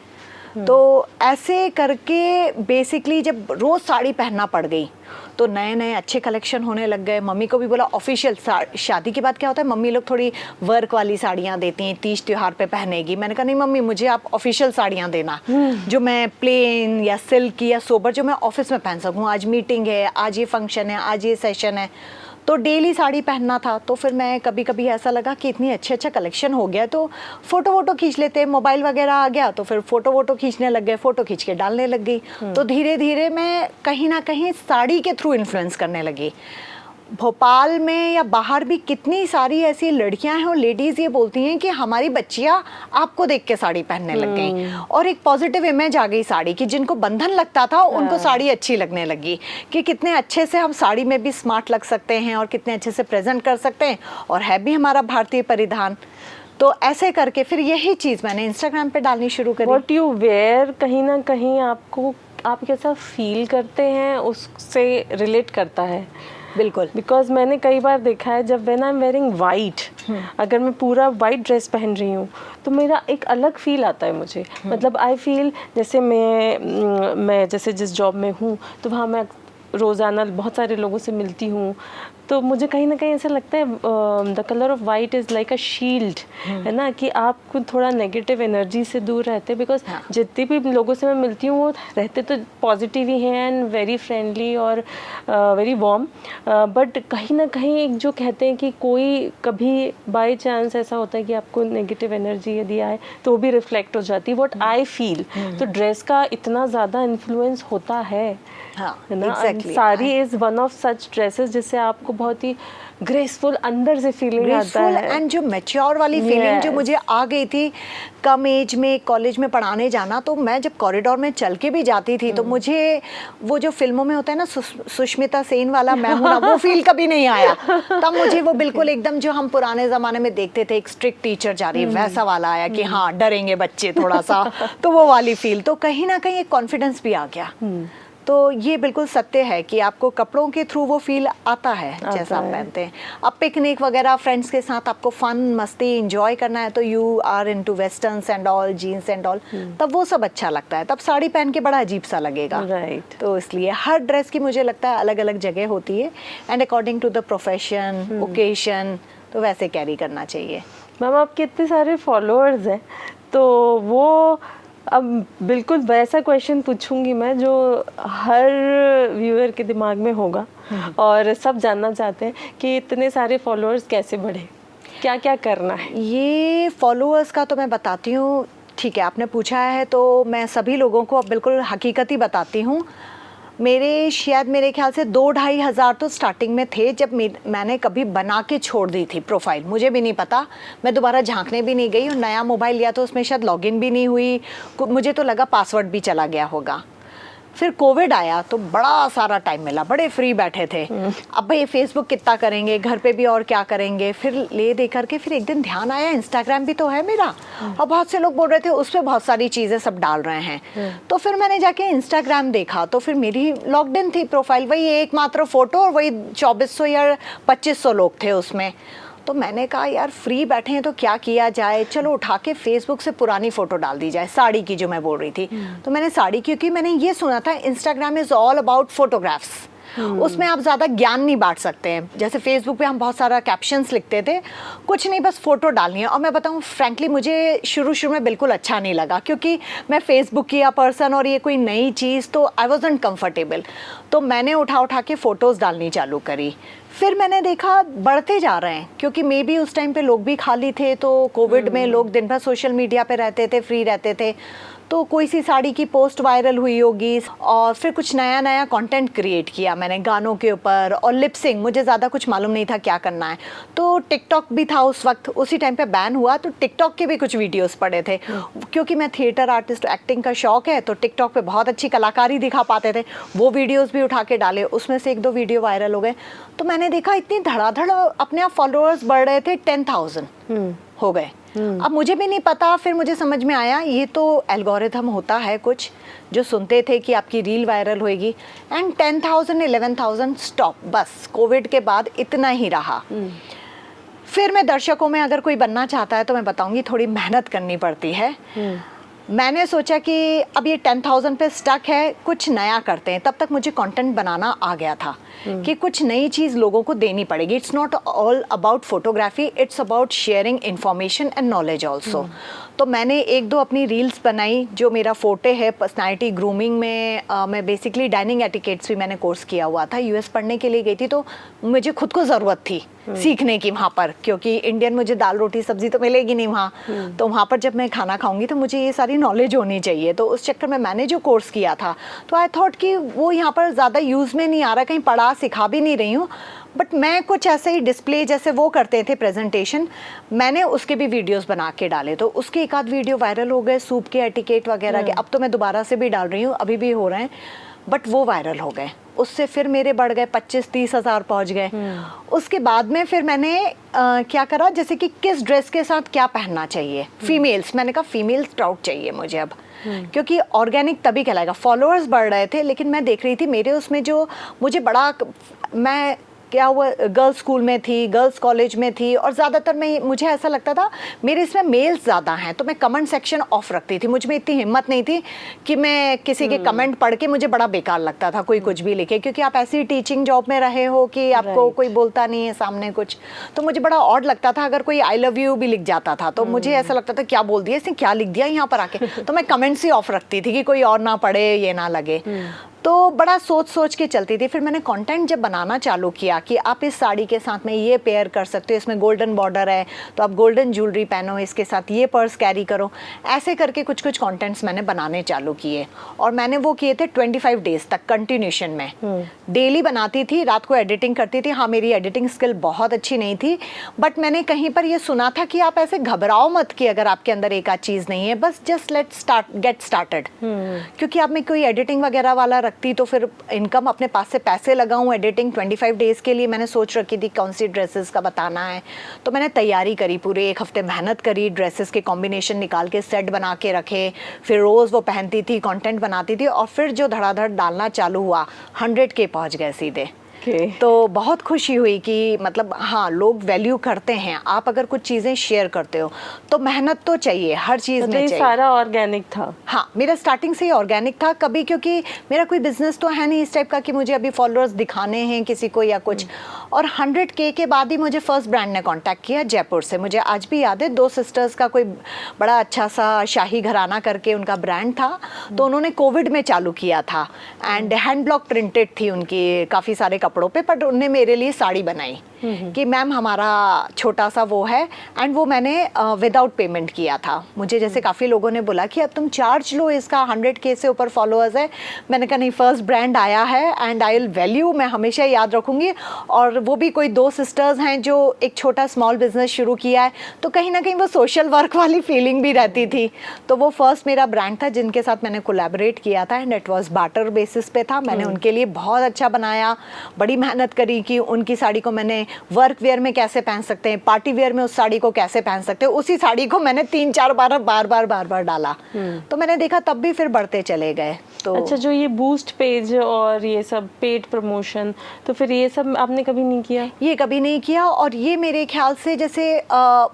A: तो ऐसे करके बेसिकली जब रोज़ साड़ी पहनना पड़ गई तो नए नए अच्छे कलेक्शन होने लग गए। मम्मी को भी बोला ऑफिशियल, शादी के बाद क्या होता है मम्मी लोग थोड़ी वर्क वाली साड़ियाँ देती हैं, तीज त्योहार पे पहनेगी। मैंने कहा नहीं मम्मी, मुझे आप ऑफिशियल साड़ियाँ देना जो मैं प्लेन या सिल्क या सोबर जो मैं ऑफिस में पहन सकूँ। आज मीटिंग है, आज ये फंक्शन है, आज ये सेशन है, तो डेली साड़ी पहनना था। तो फिर मैं कभी कभी ऐसा लगा कि इतनी अच्छा कलेक्शन हो गया तो फ़ोटो वोटो खींच लेते, मोबाइल वगैरह आ गया तो फिर फ़ोटो वोटो खींचने लग गए, फ़ोटो खींच के डालने लग गई। तो धीरे धीरे मैं कहीं ना कहीं साड़ी के थ्रू इन्फ्लुएंस करने लगी। भोपाल में या बाहर भी कितनी सारी ऐसी लड़कियां हैं और लेडीज़ ये बोलती हैं कि हमारी बच्चियां आपको देख के साड़ी पहनने लग गई, और एक पॉजिटिव इमेज आ गई साड़ी की। जिनको बंधन लगता था उनको साड़ी अच्छी लगने लगी कि कितने अच्छे से हम साड़ी में भी स्मार्ट लग सकते हैं और कितने अच्छे से प्रेजेंट कर सकते हैं, और है भी हमारा भारतीय परिधान। तो ऐसे करके फिर यही चीज़ मैंने इंस्टाग्राम पे डालनी शुरू करी।
B: व्हाट यू वेयर कहीं ना कहीं आपको, आप कैसा फील करते हैं उससे रिलेट करता है।
A: बिल्कुल,
B: बिकॉज मैंने कई बार देखा है जब when I am wearing white, अगर मैं पूरा वाइट ड्रेस पहन रही हूँ तो मेरा एक अलग फील आता है मुझे। मतलब आई फील जैसे मैं जैसे जिस जॉब में हूँ तो वहाँ मैं रोज़ाना बहुत सारे लोगों से मिलती हूँ, तो मुझे कहीं ना कहीं ऐसा लगता है the colour of white is like a shield, है ना, कि आप थोड़ा नेगेटिव एनर्जी से दूर रहते हैं। बिकॉज जितने भी लोगों से मैं मिलती हूँ वो रहते तो पॉजिटिव ही हैं एंड वेरी फ्रेंडली और वेरी वार्म, बट कहीं ना कहीं एक जो कहते हैं कि कोई कभी बाई चांस ऐसा होता है कि आपको नेगेटिव एनर्जी यदि आए तो वो भी रिफ्लेक्ट हो जाती है। व्हाट आई फील, तो ड्रेस का इतना ज़्यादा इन्फ्लुएंस होता है,
A: हाँ,
B: है ना।
A: exactly. Exactly.
B: Sari is one of such dresses जिससे आपको बहुत ही ग्रेसफुल अंदर से फीलिंग आता
A: ग्रेसफुल
B: है।
A: एंड जो मैच्योर वाली फीलिंग जो
B: Yes.
A: मुझे आ गई थी कम एज में कॉलेज में पढ़ाने जाना, तो मैं जब कॉरिडोर में चल के भी जाती थी तो मुझे वो जो फिल्मों में होता है ना सुष्मिता सेन वाला मैं हूं ना, वो फील कभी नहीं आया। तब मुझे वो बिल्कुल एकदम जो हम पुराने ज़माने में देखते थे, एक स्ट्रिक्ट टीचर जा रही है, वैसा वाला आया कि हाँ डरेंगे बच्चे थोड़ा सा, तो वो वाली फील। तो कहीं ना कहीं एक कॉन्फिडेंस भी आ गया। तो ये बिल्कुल सत्य है कि आपको कपड़ों के थ्रू वो फील आता है जैसा आप पहनते हैं। अब पिकनिक वगैरह फ्रेंड्स के साथ आपको फन मस्ती एंजॉय करना है तो you are into westerns and all, jeans and all, तब वो सब अच्छा लगता है। तब साड़ी पहन के बड़ा अजीब सा लगेगा।
B: राइट।
A: तो इसलिए हर ड्रेस की मुझे लगता है अलग अलग जगह होती है and according to the profession occasion तो वैसे कैरी करना चाहिए।
B: मैम आपके इतने सारे फॉलोअर्स हैं, तो वो अब बिल्कुल वैसा क्वेश्चन पूछूंगी मैं जो हर व्यूअर के दिमाग में होगा और सब जानना चाहते हैं कि इतने सारे फॉलोअर्स कैसे बढ़े, क्या क्या करना है?
A: ये फॉलोअर्स का तो मैं बताती हूँ, ठीक है आपने पूछा है तो मैं सभी लोगों को अब बिल्कुल हकीकत ही बताती हूँ। मेरे ख्याल से 2-2.5 हज़ार तो स्टार्टिंग में थे जब मैंने कभी बना के छोड़ दी थी प्रोफाइल, मुझे भी नहीं पता, मैं दोबारा झांकने भी नहीं गई और नया मोबाइल लिया तो उसमें शायद लॉगिन भी नहीं हुई, मुझे तो लगा पासवर्ड भी चला गया होगा। फिर कोविड आया तो बड़ा सारा टाइम मिला, बड़े फ्री बैठे थे, अब भाई फेसबुक कितना करेंगे, घर पे भी और क्या करेंगे। फिर ले दे करके फिर एक दिन ध्यान आया इंस्टाग्राम भी तो है मेरा, और बहुत से लोग बोल रहे थे उस पर बहुत सारी चीज़ें सब डाल रहे हैं। तो फिर मैंने जाके इंस्टाग्राम देखा तो फिर मेरी लॉक्ड इन थी प्रोफाइल, वही एकमात्र फ़ोटो और वही 2400 या 2500 लोग थे उसमें। तो मैंने कहा यार फ्री बैठे हैं तो क्या किया जाए, चलो उठा के फेसबुक से पुरानी फ़ोटो डाल दी जाए, साड़ी की जो मैं बोल रही थी। तो मैंने साड़ी, क्योंकि मैंने ये सुना था Instagram is all about photographs, उसमें आप ज़्यादा ज्ञान नहीं बांट सकते हैं। जैसे फेसबुक पे हम बहुत सारा कैप्शंस लिखते थे, कुछ नहीं बस फ़ोटो डालनी है। और मैं बताऊँ फ्रैंकली मुझे शुरू में बिल्कुल अच्छा नहीं लगा, क्योंकि मैं फेसबुक की पर्सन और ये कोई नई चीज़, तो आई वॉज़न्ट कम्फर्टेबल। तो मैंने उठा के फ़ोटोज़ डालनी चालू करी। फिर मैंने देखा बढ़ते जा रहे हैं, क्योंकि मे बी उस टाइम पे लोग भी खाली थे, तो कोविड में लोग दिन भर सोशल मीडिया पे रहते थे, फ्री रहते थे, तो कोई सी साड़ी की पोस्ट वायरल हुई होगी और फिर कुछ नया कंटेंट क्रिएट किया मैंने गानों के ऊपर और लिपसिंग, मुझे ज़्यादा कुछ मालूम नहीं था क्या करना है। तो टिकटॉक भी था उस वक्त, उसी टाइम पे बैन हुआ, तो टिकटॉक के भी कुछ वीडियोस पड़े थे। क्योंकि मैं थिएटर आर्टिस्ट, एक्टिंग का शौक है, तो टिकटॉक पे बहुत अच्छी कलाकारी दिखा पाते थे, वो वीडियोस भी उठा के डाले, उसमें से 1-2 वीडियो वायरल हो गए। तो मैंने देखा इतनी धड़ाधड़ अपने आप फॉलोअर्स बढ़ रहे थे, 10,000 हो गए। अब मुझे भी नहीं पता, फिर मुझे समझ में आया ये तो एल्गोरिथम होता है कुछ, जो सुनते थे कि आपकी रील वायरल होएगी, एंड 10,000 11,000 स्टॉप, बस कोविड के बाद इतना ही रहा। फिर मैं दर्शकों में अगर कोई बनना चाहता है तो मैं बताऊंगी थोड़ी मेहनत करनी पड़ती है। मैंने सोचा कि अब ये 10,000 पे स्टक है, कुछ नया करते हैं। तब तक मुझे कंटेंट बनाना आ गया था कि कुछ नई चीज़ लोगों को देनी पड़ेगी। It's not all about photography, it's about sharing information and knowledge also. तो मैंने 1-2 अपनी रील्स बनाई, जो मेरा फोटे है पर्सनालिटी ग्रूमिंग में। मैं बेसिकली डाइनिंग एटिकेट्स भी मैंने कोर्स किया हुआ था, यूएस पढ़ने के लिए गई थी, तो मुझे खुद को ज़रूरत थी सीखने की वहाँ पर, क्योंकि इंडियन मुझे दाल रोटी सब्जी तो मिलेगी नहीं वहाँ। तो वहाँ पर जब मैं खाना खाऊंगी तो मुझे ये सारी नॉलेज होनी चाहिए। तो उस चक्कर में मैंने जो कोर्स किया था, तो आई थॉट कि वो यहाँ पर ज़्यादा यूज़ में नहीं आ रहा, कहीं पढ़ा सिखा भी नहीं रही हूँ, बट मैं कुछ ऐसे ही डिस्प्ले जैसे वो करते थे प्रेजेंटेशन, मैंने उसके भी वीडियोस बना के डाले। तो उसके एक आध वीडियो वायरल हो गए, सूप के एटिकेट वगैरह के। अब तो मैं दोबारा से भी डाल रही हूँ, अभी भी हो रहे हैं, बट वो वायरल हो गए। उससे फिर मेरे बढ़ गए 25-30 हज़ार पहुँच गए। उसके बाद में फिर मैंने क्या करा, जैसे कि किस ड्रेस के साथ क्या पहनना चाहिए, फीमेल्स, मैंने कहा फीमेल स्प्राउट चाहिए मुझे अब, क्योंकि ऑर्गेनिक तभी कहलाएगा। फॉलोअर्स बढ़ रहे थे, लेकिन मैं देख रही थी मेरे उसमें जो मुझे बड़ा, मैं क्या हुआ, गर्ल्स स्कूल में थी, गर्ल्स कॉलेज में थी, और ज़्यादातर मुझे ऐसा लगता था मेरे इसमें मेल्स ज़्यादा हैं, तो मैं कमेंट सेक्शन ऑफ रखती थी। मुझ में इतनी हिम्मत नहीं थी कि मैं किसी के कमेंट पढ़ के, मुझे बड़ा बेकार लगता था कोई कुछ भी लिखे, क्योंकि आप ऐसी टीचिंग जॉब में रहे हो कि आपको कोई बोलता नहीं है सामने कुछ, तो मुझे बड़ा ऑड लगता था अगर कोई आई लव यू भी लिख जाता था, तो मुझे ऐसा लगता था क्या बोल दिया इसने, क्या लिख दिया यहाँ पर आके। तो मैं कमेंट्स ही ऑफ रखती थी कि कोई और ना पढ़े, ये ना लगे। तो बड़ा सोच सोच के चलती थी। फिर मैंने कंटेंट जब बनाना चालू किया कि आप इस साड़ी के साथ में ये पेयर कर सकते हो, इसमें गोल्डन बॉर्डर है तो आप गोल्डन ज्वेलरी पहनो, इसके साथ ये पर्स कैरी करो, ऐसे करके कुछ कुछ कंटेंट्स मैंने बनाने चालू किए। और मैंने वो किए थे 25 डेज तक कंटिन्यूशन में। डेली बनाती थी, रात को एडिटिंग करती थी। हाँ, मेरी एडिटिंग स्किल बहुत अच्छी नहीं थी, बट मैंने कहीं पर ये सुना था कि आप ऐसे घबराओ मत कि अगर आपके अंदर एक आध चीज़ नहीं है, बस जस्ट गेट स्टार्टेड। क्योंकि अब मैं कोई एडिटिंग वगैरह वाला रखती तो फिर इनकम अपने पास से पैसे लगाऊं। एडिटिंग 25 डेज के लिए मैंने सोच रखी थी कौन सी ड्रेसेस का बताना है, तो मैंने तैयारी करी, पूरे 1 हफ्ते मेहनत करी, ड्रेसेस के कॉम्बिनेशन निकाल के सेट बना के रखे, फिर रोज़ वो पहनती थी, कंटेंट बनाती थी, और फिर जो धड़ाधड़ डालना चालू हुआ 100K पहुंच गए सीधे। तो बहुत खुशी हुई कि मतलब हाँ, लोग वैल्यू करते हैं। आप अगर कुछ चीज़ें शेयर करते हो तो मेहनत तो चाहिए, हर चीज़ में चाहिए।
B: सारा ऑर्गेनिक था?
A: हाँ, मेरा स्टार्टिंग से ही ऑर्गेनिक था। कभी क्योंकि मेरा कोई बिजनेस तो है नहीं इस टाइप का कि मुझे अभी फॉलोअर्स दिखाने हैं किसी को या कुछ। और 100K के बाद ही मुझे फर्स्ट ब्रांड ने कांटेक्ट किया जयपुर से। मुझे आज भी याद है, 2 सिस्टर्स का कोई बड़ा अच्छा सा शाही घराना करके उनका ब्रांड था, तो उन्होंने कोविड में चालू किया था एंड हैंड ब्लॉक प्रिंटेड थी उनकी काफ़ी सारे कपड़ों पे, पर उनने मेरे लिए साड़ी बनाई कि मैम हमारा छोटा सा वो है, एंड वो मैंने विदाउट पेमेंट किया था। मुझे जैसे काफ़ी लोगों ने बोला कि अब तुम चार्ज लो, इसका 100K से ऊपर फॉलोअर्स है। मैंने कहा नहीं, फर्स्ट ब्रांड आया है एंड आई विल वैल्यू, मैं हमेशा याद रखूंगी। और वो भी कोई 2 सिस्टर्स हैं जो एक छोटा स्मॉल बिजनेस शुरू किया है, तो कहीं ना कहीं वो सोशल वर्क वाली फीलिंग भी रहती थी। तो वो फर्स्ट मेरा ब्रांड था जिनके साथ मैंने कोलैबोरेट किया था, and it was barter basis पे था। मैंने उनके लिए बहुत अच्छा बनाया, बड़ी मेहनत करी कि उनकी साड़ी को मैंने वर्क वेयर में कैसे पहन सकते हैं, पार्टी वेयर में उस साड़ी को कैसे पहन सकते हैं। उसी साड़ी को मैंने 3-4 बार डाला, तो मैंने देखा तब भी फिर बढ़ते चले गए। तो
B: अच्छा, जो ये बूस्ट पेज और ये सब पेड प्रमोशन, तो फिर ये सब आपने कभी नहीं किया?
A: ये कभी नहीं किया। और ये मेरे ख्याल से जैसे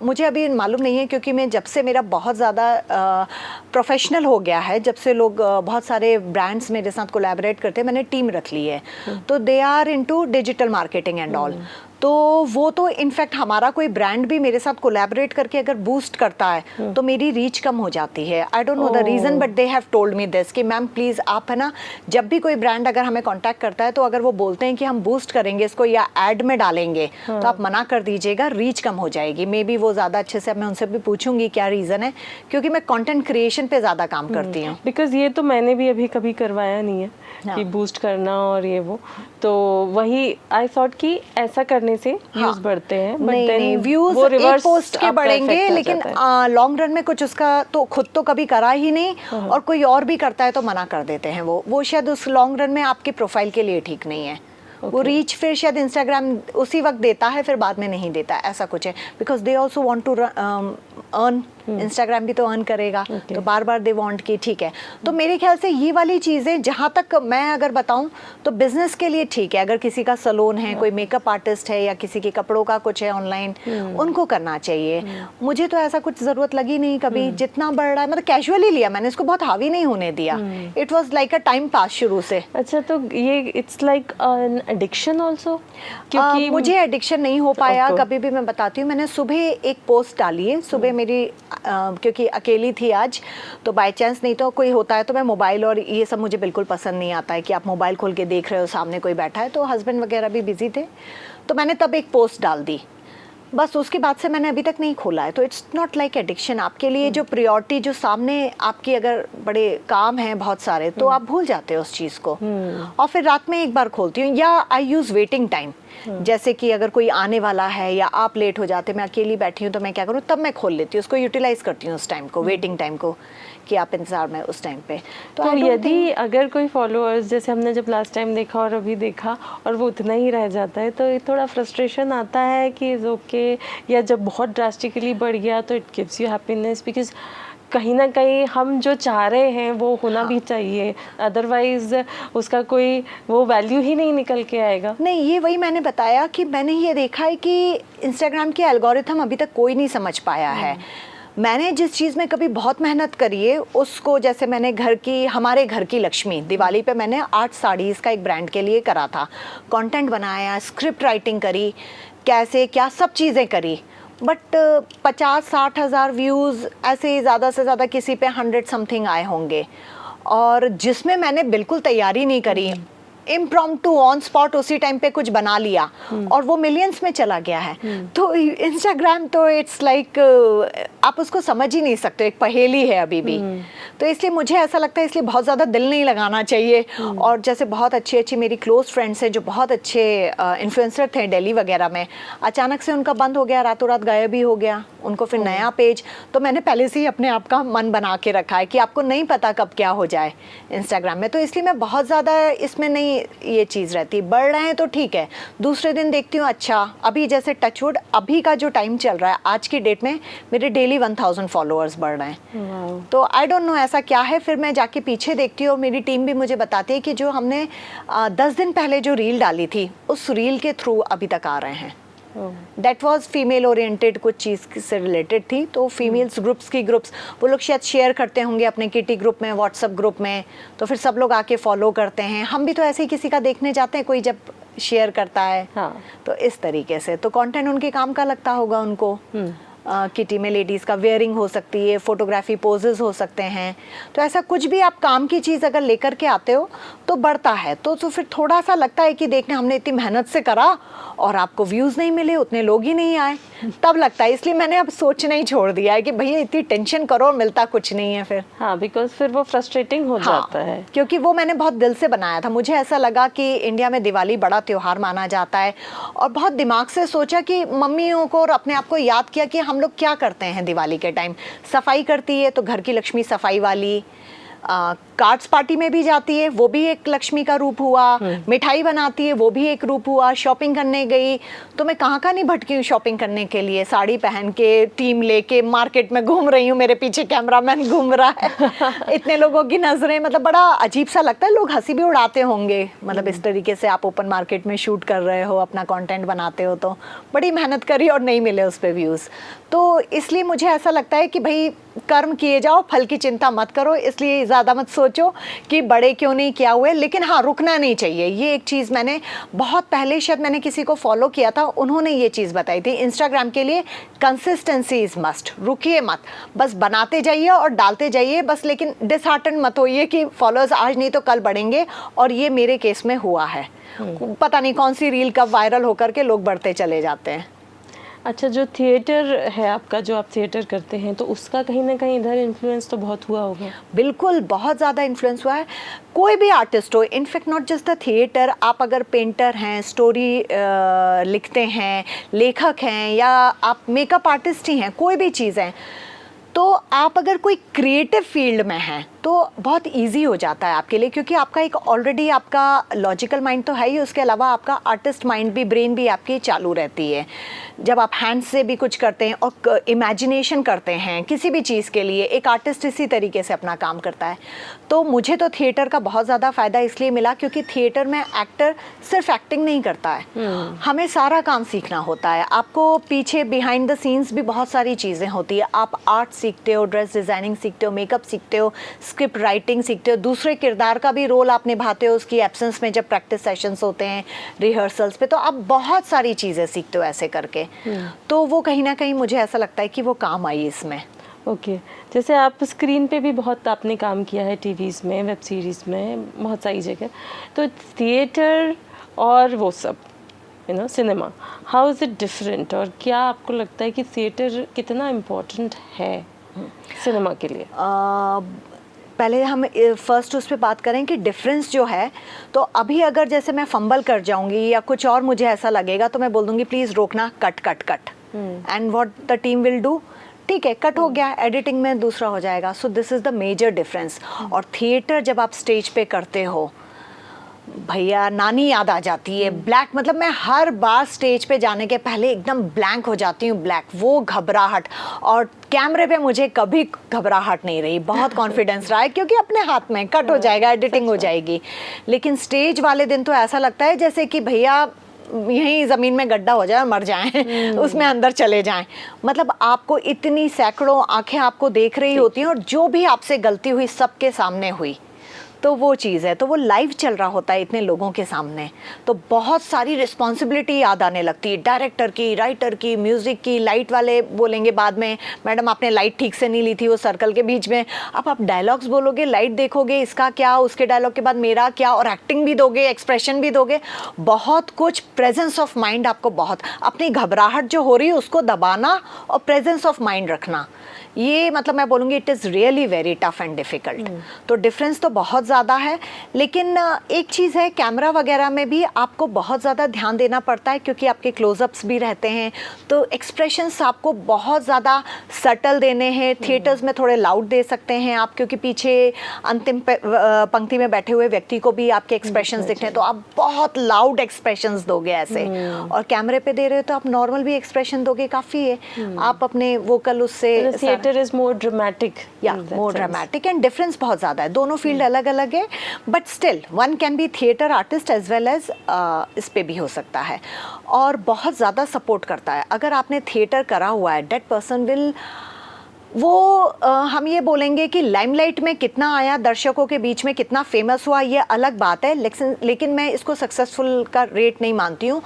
A: मुझे अभी मालूम नहीं है, क्योंकि मैं जब से मेरा बहुत ज़्यादा प्रोफेशनल हो गया है, जब से लोग बहुत सारे ब्रांड्स मेरे साथ कोलैबोरेट करते हैं, मैंने टीम रख ली है, तो they are into digital marketing and all. तो वो तो इनफैक्ट हमारा कोई ब्रांड भी मेरे साथ कोलैबोरेट करके अगर बूस्ट करता है तो मेरी रीच कम हो जाती है। I don't know the reason, but they have told me this कि मैम प्लीज़ आप है ना, जब भी कोई ब्रांड अगर हमें कांटेक्ट करता है तो अगर वो बोलते हैं कि हम बूस्ट करेंगे इसको या एड में डालेंगे, तो आप मना कर दीजिएगा, रीच कम हो जाएगी। मे बी वो ज़्यादा अच्छे से, मैं उनसे भी पूछूंगी क्या रीज़न है, क्योंकि मैं कंटेंट क्रिएशन पे ज़्यादा काम करती हूँ।
B: बिकॉज ये तो मैंने भी अभी कभी करवाया नहीं है कि बूस्ट करना और ये वो, तो वही आई थॉट कि ऐसा करने से व्यूज बढ़ते हैं, बट
A: नहीं, व्यूज
B: वो
A: एक
B: रिवर्स
A: पोस्ट के बढ़ेंगे, लेकिन लॉन्ग रन में कुछ उसका तो खुद तो कभी करा ही नहीं, और कोई और भी करता है तो मना कर देते हैं। वो शायद उस लॉन्ग रन में आपकी प्रोफाइल के लिए ठीक नहीं है। वो रीच फिर शायद इंस्टाग्राम उसी वक्त देता है, फिर बाद में नहीं देता, ऐसा कुछ है। Because they also want to earn, Instagram भी तो अर्न करेगा, तो बार बार दे वांट कि ठीक है। तो मेरे ख्याल से ये वाली चीज़ें, जहाँ तक मैं अगर बताऊँ तो बिजनेस के लिए ठीक है। अगर किसी का सलोन है, कोई मेकअप आर्टिस्ट है, या किसी के कपड़ों का कुछ है ऑनलाइन, उनको करना चाहिए। मुझे तो ऐसा कुछ ज़रूरत लगी नहीं कभी। जितना बढ़ रहा है मतलब कैजुअली लिया मैंने, इसको बहुत हावी नहीं होने दिया। It was like a time pass शुरू से।
B: अच्छा, तो ये it's like an addiction also? क्योंकि
A: मुझे एडिक्शन नहीं हो पाया कभी भी। मैं बताती हूँ, मैंने सुबह एक पोस्ट डाली है, सुबह मेरी क्योंकि अकेली थी आज, तो बाय चांस, नहीं तो कोई होता है तो मैं मोबाइल और ये सब मुझे बिल्कुल पसंद नहीं आता है कि आप मोबाइल खोल के देख रहे हो, सामने कोई बैठा है। तो हस्बैंड वगैरह भी बिजी थे, तो मैंने तब एक पोस्ट डाल दी, बस उसके बाद से मैंने अभी तक नहीं खोला है। तो इट्स नॉट लाइक एडिक्शन। आपके लिए जो प्रायोरिटी, जो सामने आपकी अगर बड़े काम हैं बहुत सारे, तो आप भूल जाते हो उस चीज़ को, और फिर रात में एक बार खोलती हूँ। या आई यूज़ वेटिंग टाइम, जैसे कि अगर कोई आने वाला है या आप लेट हो जाते, मैं अकेली बैठी हूँ, तो मैं क्या करूँ, तब मैं खोल लेती हूँ, उसको यूटिलाइज करती हूँ उस टाइम को, वेटिंग टाइम को, कि आप इंतजार में उस टाइम पे।
B: तो यदि अगर कोई फॉलोअर्स, जैसे हमने जब लास्ट टाइम देखा और अभी देखा, और वो उतना ही रह जाता है, तो थोड़ा फ्रस्ट्रेशन आता है कि इज ओके, या जब बहुत ड्रास्टिकली बढ़ गया तो it gives you happiness, because कहीं ना कहीं हम जो चाह रहे हैं वो होना भी चाहिए, अदरवाइज उसका कोई वो वैल्यू ही नहीं निकल के आएगा।
A: नहीं, ये वही मैंने बताया कि मैंने ये देखा है कि इंस्टाग्राम के एल्गोरिथम अभी तक कोई नहीं समझ पाया है। मैंने जिस चीज़ में कभी बहुत मेहनत करी है उसको, जैसे मैंने हमारे घर की लक्ष्मी, दिवाली पे मैंने 8 साड़ीज़ का एक ब्रांड के लिए करा था, कंटेंट बनाया, स्क्रिप्ट राइटिंग करी, कैसे क्या सब चीज़ें करी, बट 50-60 हज़ार व्यूज़ ऐसे, ज़्यादा से ज़्यादा किसी पे 100 समथिंग आए होंगे। और जिसमें मैंने बिल्कुल तैयारी नहीं करी, इम्प्रॉम्प्टू ऑन स्पॉट उसी टाइम पे कुछ बना लिया और वो मिलियंस में चला गया है। तो इंस्टाग्राम तो इट्स लाइक आप उसको समझ ही नहीं सकते, एक पहेली है अभी भी। तो इसलिए मुझे ऐसा लगता है, इसलिए बहुत ज़्यादा दिल नहीं लगाना चाहिए। और जैसे बहुत अच्छी मेरी क्लोज फ्रेंड्स हैं जो बहुत अच्छे इन्फ्लुएंसर थे दिल्ली वगैरह में, अचानक से उनका बंद हो गया, रातों रात गायब ही हो गया, उनको फिर नया पेज। तो मैंने पहले से ही अपने आप का मन बना के रखा है कि आपको नहीं पता कब क्या हो जाए इंस्टाग्राम में। तो इसलिए मैं बहुत ज़्यादा इसमें नहीं ये चीज़ रहती। बढ़ रहे हैं तो ठीक है, दूसरे दिन देखती हूँ अच्छा, अभी जैसे टचवुड अभी का जो टाइम चल रहा है आज की डेट में मेरे डेली 1000 फॉलोअर्स बढ़ रहे हैं। तो आई डोंट नो ऐसा क्या है। फिर मैं जाके पीछे देखती हूँ, मेरी टीम भी मुझे बताती है कि जो हमने 10 दिन पहले जो रील डाली थी उस रील के थ्रू अभी तक आ रहे हैं। दैट वॉज फीमेल ओरिएंटेड, कुछ चीज़ से रिलेटेड थी। तो फीमेल्स ग्रुप्स वो लोग शायद शेयर करते होंगे अपने किटी ग्रुप में, व्हाट्सएप ग्रुप में, तो फिर सब लोग आके फॉलो करते हैं। हम भी तो ऐसे ही किसी का देखने जाते हैं, कोई जब शेयर करता है। हाँ। तो इस तरीके से तो कंटेंट उनके काम का लगता होगा उनको। किटी में लेडीज़ का वेयरिंग हो सकती है, फोटोग्राफी पोजेस हो सकते हैं। तो ऐसा कुछ भी आप काम की चीज़ अगर लेकर के आते हो तो बढ़ता है। तो फिर थोड़ा सा लगता है कि देखने हमने इतनी मेहनत से करा और आपको व्यूज़ नहीं मिले, उतने लोग ही नहीं आए, तब लगता है। इसलिए मैंने अब सोचना ही छोड़ दिया है कि भैया इतनी टेंशन करो और मिलता कुछ नहीं है फिर।
B: हाँ, बिकॉज फिर वो फ्रस्ट्रेटिंग हो जाता है।
A: क्योंकि वो मैंने बहुत दिल से बनाया था। मुझे ऐसा लगा कि इंडिया में दिवाली बड़ा त्योहार माना जाता है और बहुत दिमाग से सोचा कि मम्मियों को और अपने आप को याद किया कि हम लोग क्या करते हैं दिवाली के टाइम। सफाई करती है तो घर की लक्ष्मी सफाई वाली, कार्ड्स पार्टी में भी जाती है, वो भी एक लक्ष्मी का रूप हुआ, मिठाई बनाती है, वो भी एक रूप हुआ, शॉपिंग करने गई तो मैं कहाँ नहीं भटकी हूँ शॉपिंग करने के लिए, साड़ी पहन के टीम लेके मार्केट में घूम रही हूँ, मेरे पीछे कैमरामैन घूम रहा है इतने लोगों की नजरें, मतलब बड़ा अजीब सा लगता है। लोग हंसी भी उड़ाते होंगे, मतलब इस तरीके से आप ओपन मार्केट में शूट कर रहे हो, अपना कंटेंट बनाते हो, तो बड़ी मेहनत करी और नहीं मिले उस पर व्यूज़। तो इसलिए मुझे ऐसा लगता है कि भाई कर्म किए जाओ, फल की चिंता मत करो। इसलिए ज़्यादा मत सोचो कि बड़े क्यों नहीं क्या हुए, लेकिन हाँ रुकना नहीं चाहिए। ये एक चीज़ मैंने बहुत पहले शायद मैंने किसी को फॉलो किया था, उन्होंने ये चीज़ बताई थी, इंस्टाग्राम के लिए कंसिस्टेंसी इज़ मस्ट। रुकिए मत, बस बनाते जाइए और डालते जाइए बस, लेकिन डिसहार्टन मत होइए कि फॉलोअर्स आज नहीं तो कल बढ़ेंगे। और ये मेरे केस में हुआ है, पता नहीं कौन सी रील कब वायरल होकर के लोग बढ़ते चले जाते हैं।
B: अच्छा, जो थिएटर है आपका, जो आप थिएटर करते हैं, तो उसका कहीं ना कहीं इधर इन्फ्लुएंस तो बहुत हुआ होगा।
A: बिल्कुल, बहुत ज़्यादा इन्फ्लुएंस हुआ है। कोई भी आर्टिस्ट हो, in fact not just the theatre, आप अगर पेंटर हैं, स्टोरी लिखते हैं, लेखक हैं, या आप मेकअप आर्टिस्ट ही हैं, कोई भी चीज़ है, तो आप अगर कोई क्रिएटिव फील्ड में हैं तो बहुत इजी हो जाता है आपके लिए, क्योंकि आपका एक ऑलरेडी आपका लॉजिकल माइंड तो है ही, उसके अलावा आपका आर्टिस्ट माइंड भी, ब्रेन भी आपकी चालू रहती है। जब आप हैंड से भी कुछ करते हैं और इमेजिनेशन करते हैं किसी भी चीज़ के लिए, एक आर्टिस्ट इसी तरीके से अपना काम करता है। तो मुझे तो थिएटर का बहुत ज़्यादा फ़ायदा इसलिए मिला क्योंकि थिएटर में एक्टर सिर्फ एक्टिंग नहीं करता है, हमें सारा काम सीखना होता है। आपको पीछे बिहाइंड द सीन्स भी बहुत सारी चीज़ें होती है। आप आर्ट सीखते हो, ड्रेस डिज़ाइनिंग सीखते हो, मेकअप सीखते हो, स्क्रिप्ट राइटिंग सीखते हो, दूसरे किरदार का भी रोल आप निभाते हो उसकी एब्सेंस में, जब प्रैक्टिस सेशंस होते हैं, रिहर्सल्स पे, तो आप बहुत सारी चीज़ें सीखते हो ऐसे करके। तो वो कहीं ना कहीं मुझे ऐसा लगता है कि वो काम आई इसमें।
B: ओके, जैसे आप स्क्रीन पे भी बहुत आपने काम किया है, टीवीज़ में, वेब सीरीज़ में, बहुत सारी जगह, तो थिएटर और वो सब cinema, how is it different, और क्या आपको लगता है कि थिएटर कितना इम्पोर्टेंट है सिनेमा के लिए?
A: पहले हम फर्स्ट उस पर बात करें कि डिफरेंस जो है, तो अभी अगर जैसे मैं फंबल कर जाऊंगी या कुछ और मुझे ऐसा लगेगा तो मैं बोल दूंगी प्लीज़ रोकना, cut cut cut, and what the team will do, ठीक है कट हो गया, एडिटिंग में दूसरा हो जाएगा। So this is the major difference. और थिएटर जब आप स्टेज पे करते हो, भैया नानी याद आ जाती है। ब्लैक, मतलब मैं हर बार स्टेज पे जाने के पहले एकदम ब्लैंक हो जाती हूँ, ब्लैक, वो घबराहट। और कैमरे पे मुझे कभी घबराहट नहीं रही, बहुत कॉन्फिडेंस रहा है क्योंकि अपने हाथ में कट हो जाएगा, एडिटिंग हो जाएगी। लेकिन स्टेज वाले दिन तो ऐसा लगता है जैसे कि भैया यहीं ज़मीन में गड्ढा हो जाए और मर जाएं, उसमें अंदर चले जाएं। मतलब आपको इतनी सैकड़ों आंखें आपको देख रही होती हैं और जो भी आपसे गलती हुई सबके सामने हुई, तो वो चीज़ है, तो वो लाइव चल रहा होता है इतने लोगों के सामने, तो बहुत सारी रिस्पॉन्सिबिलिटी याद आने लगती है, डायरेक्टर की, राइटर की, म्यूज़िक की। लाइट वाले बोलेंगे बाद में, मैडम आपने लाइट ठीक से नहीं ली थी वो सर्कल के बीच में। अब आप डायलॉग्स बोलोगे, लाइट देखोगे, इसका क्या, उसके डायलॉग के बाद मेरा क्या, और एक्टिंग भी दोगे, एक्सप्रेशन भी दोगे, बहुत कुछ। प्रेजेंस ऑफ माइंड आपको बहुत, अपनी घबराहट जो हो रही है उसको दबाना और प्रेजेंस ऑफ माइंड रखना, ये मतलब मैं बोलूँगी it is really very tough and difficult. तो डिफरेंस तो बहुत ज़्यादा है, लेकिन एक चीज़ है, कैमरा वगैरह में भी आपको बहुत ज़्यादा ध्यान देना पड़ता है, क्योंकि आपके क्लोजअप्स भी रहते हैं, तो एक्सप्रेशंस आपको बहुत ज़्यादा सटल देने हैं। थिएटर्स में थोड़े लाउड दे सकते हैं आप, क्योंकि पीछे अंतिम पंक्ति में बैठे हुए व्यक्ति को भी आपके एक्सप्रेशंस दिखते हैं, तो आप बहुत लाउड एक्सप्रेशंस दोगे ऐसे। और कैमरे पे दे रहे हो तो आप नॉर्मल भी एक्सप्रेशन दोगे, काफ़ी है। आप अपने वोकल उससे,
B: थिएटर इज मोर ड्रामेटिक,
A: या मोर ड्रामेटिक, एंड डिफरेंस बहुत ज़्यादा है। दोनों फील्ड अलग अलग है, but still one can be theatre artist as well as इस पे भी हो सकता है। और बहुत ज़्यादा सपोर्ट करता है। अगर आपने थिएटर करा हुआ है, दैट पर्सन विल, वो हम ये बोलेंगे कि लाइमलाइट में कितना आया, दर्शकों के बीच में कितना फेमस हुआ, ये अलग बात है, लेकिन मैं इसको सक्सेसफुल का रेट नहीं मानती हूँ।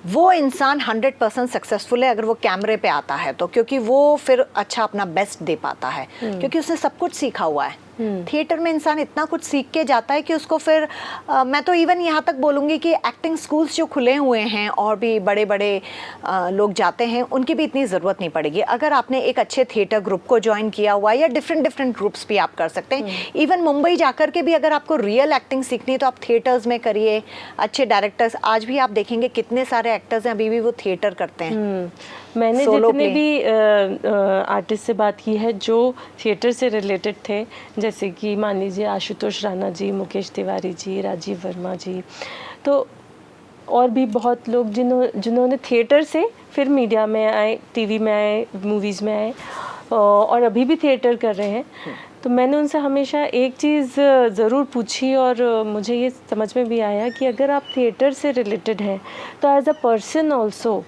A: वो इंसान 100% सक्सेसफुल है अगर वो कैमरे पे आता है तो, क्योंकि वो फिर अच्छा अपना बेस्ट दे पाता है, क्योंकि उसने सब कुछ सीखा हुआ है। थिएटर में इंसान इतना कुछ सीख के जाता है कि उसको फिर मैं तो इवन यहाँ तक बोलूँगी कि एक्टिंग स्कूल्स जो खुले हुए हैं और भी बड़े बड़े लोग जाते हैं, उनकी भी इतनी ज़रूरत नहीं पड़ेगी। अगर आपने एक अच्छे थिएटर ग्रुप को ज्वाइन किया हुआ है, या डिफरेंट ग्रुप्स भी आप कर सकते हैं। इवन मुंबई जाकर के भी अगर आपको रियल एक्टिंग सीखनी है तो आप थिएटर्स में करिए। अच्छे डायरेक्टर्स, आज भी आप देखेंगे कितने सारे एक्टर्स हैं अभी भी वो थिएटर करते हैं।
B: मैंने जितने भी आर्टिस्ट से बात की है जो थिएटर से रिलेटेड थे, जैसे कि मान लीजिए आशुतोष राणा जी, मुकेश तिवारी जी, राजीव वर्मा जी, तो और भी बहुत लोग जिन्होंने थिएटर से फिर मीडिया में आए, टीवी में आए, मूवीज़ में आए, और अभी भी थिएटर कर रहे हैं। तो मैंने उनसे हमेशा एक चीज़ ज़रूर पूछी, और मुझे ये समझ में भी आया कि अगर आप थिएटर से रिलेटेड हैं तो as a person also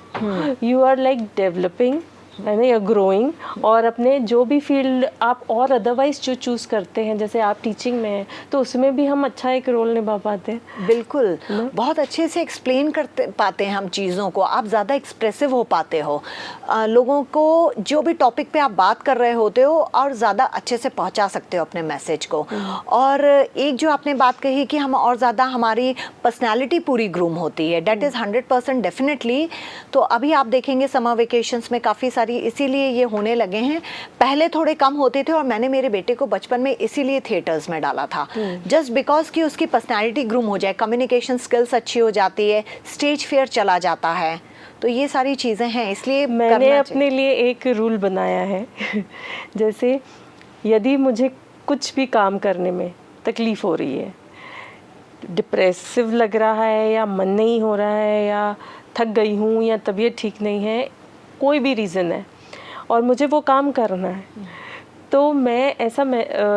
B: you are like developing, है ना, या ग्रोइंग। और अपने जो भी फील्ड आप और अदरवाइज जो चूज़ करते हैं, जैसे आप टीचिंग में हैं तो उसमें भी हम अच्छा एक रोल निभा पाते हैं।
A: बिल्कुल, बहुत अच्छे से एक्सप्लेन करते पाते हैं हम चीज़ों को, आप ज़्यादा एक्सप्रेसिव हो पाते हो, लोगों को जो भी टॉपिक पे आप बात कर रहे होते हो और ज़्यादा अच्छे से पहुंचा सकते हो अपने मैसेज को। और एक जो आपने बात कही कि हम और ज़्यादा हमारी पर्सनैलिटी पूरी ग्रूम होती है, डेट इज़ 100% डेफिनेटली। तो अभी आप देखेंगे समर वेकेशंस में काफ़ी सारी, इसीलिए ये होने लगे हैं। पहले थोड़े कम होते थे, और मैंने मेरे बेटे को बचपन में इसीलिए थिएटर्स में डाला था, जस्ट बिकॉज कि उसकी पर्सनैलिटी ग्रूम हो जाए, कम्युनिकेशन स्किल्स अच्छी हो जाती है, स्टेज फेयर चला जाता है। तो ये सारी चीज़ें हैं, इसलिए
B: मैंने अपने लिए एक रूल बनाया है जैसे यदि मुझे कुछ भी काम करने में तकलीफ़ हो रही है, डिप्रेसिव लग रहा है, या मन नहीं हो रहा है, या थक गई हूँ, या तबीयत ठीक नहीं है, कोई भी रीज़न है और मुझे वो काम करना है, तो मैं ऐसा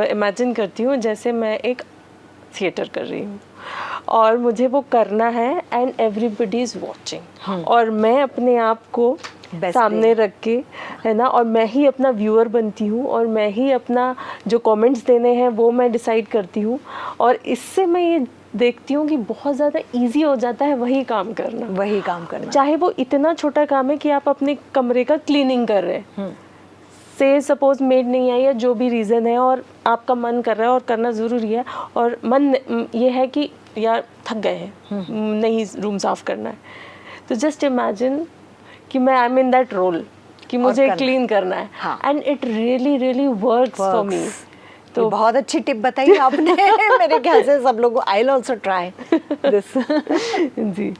B: इमेजिन करती हूँ जैसे मैं एक थिएटर कर रही हूँ और मुझे वो करना है, एंड एवरीबडी इज़ वॉचिंग, और मैं अपने आप को सामने रख के, है ना, और मैं ही अपना व्यूअर बनती हूँ, और मैं ही अपना जो कमेंट्स देने हैं वो मैं डिसाइड करती हूँ। और इससे मैं ये देखती हूँ कि बहुत ज़्यादा इजी हो जाता है वही काम करना, चाहे वो इतना छोटा काम है कि आप अपने कमरे का क्लीनिंग कर रहे हैं, से सपोज मेड नहीं आई या जो भी रीज़न है, और आपका मन कर रहा है और करना ज़रूरी है, और मन ये है कि यार थक गए हैं, नहीं रूम साफ़ करना है, तो जस्ट इमेजिन कि मैं I am in that role कि मुझे क्लीन करना है, and it really works for me.
A: तो बहुत अच्छी टिप बताई आपने मेरे ख्याल से सब लोगों, I will also try this
B: जी।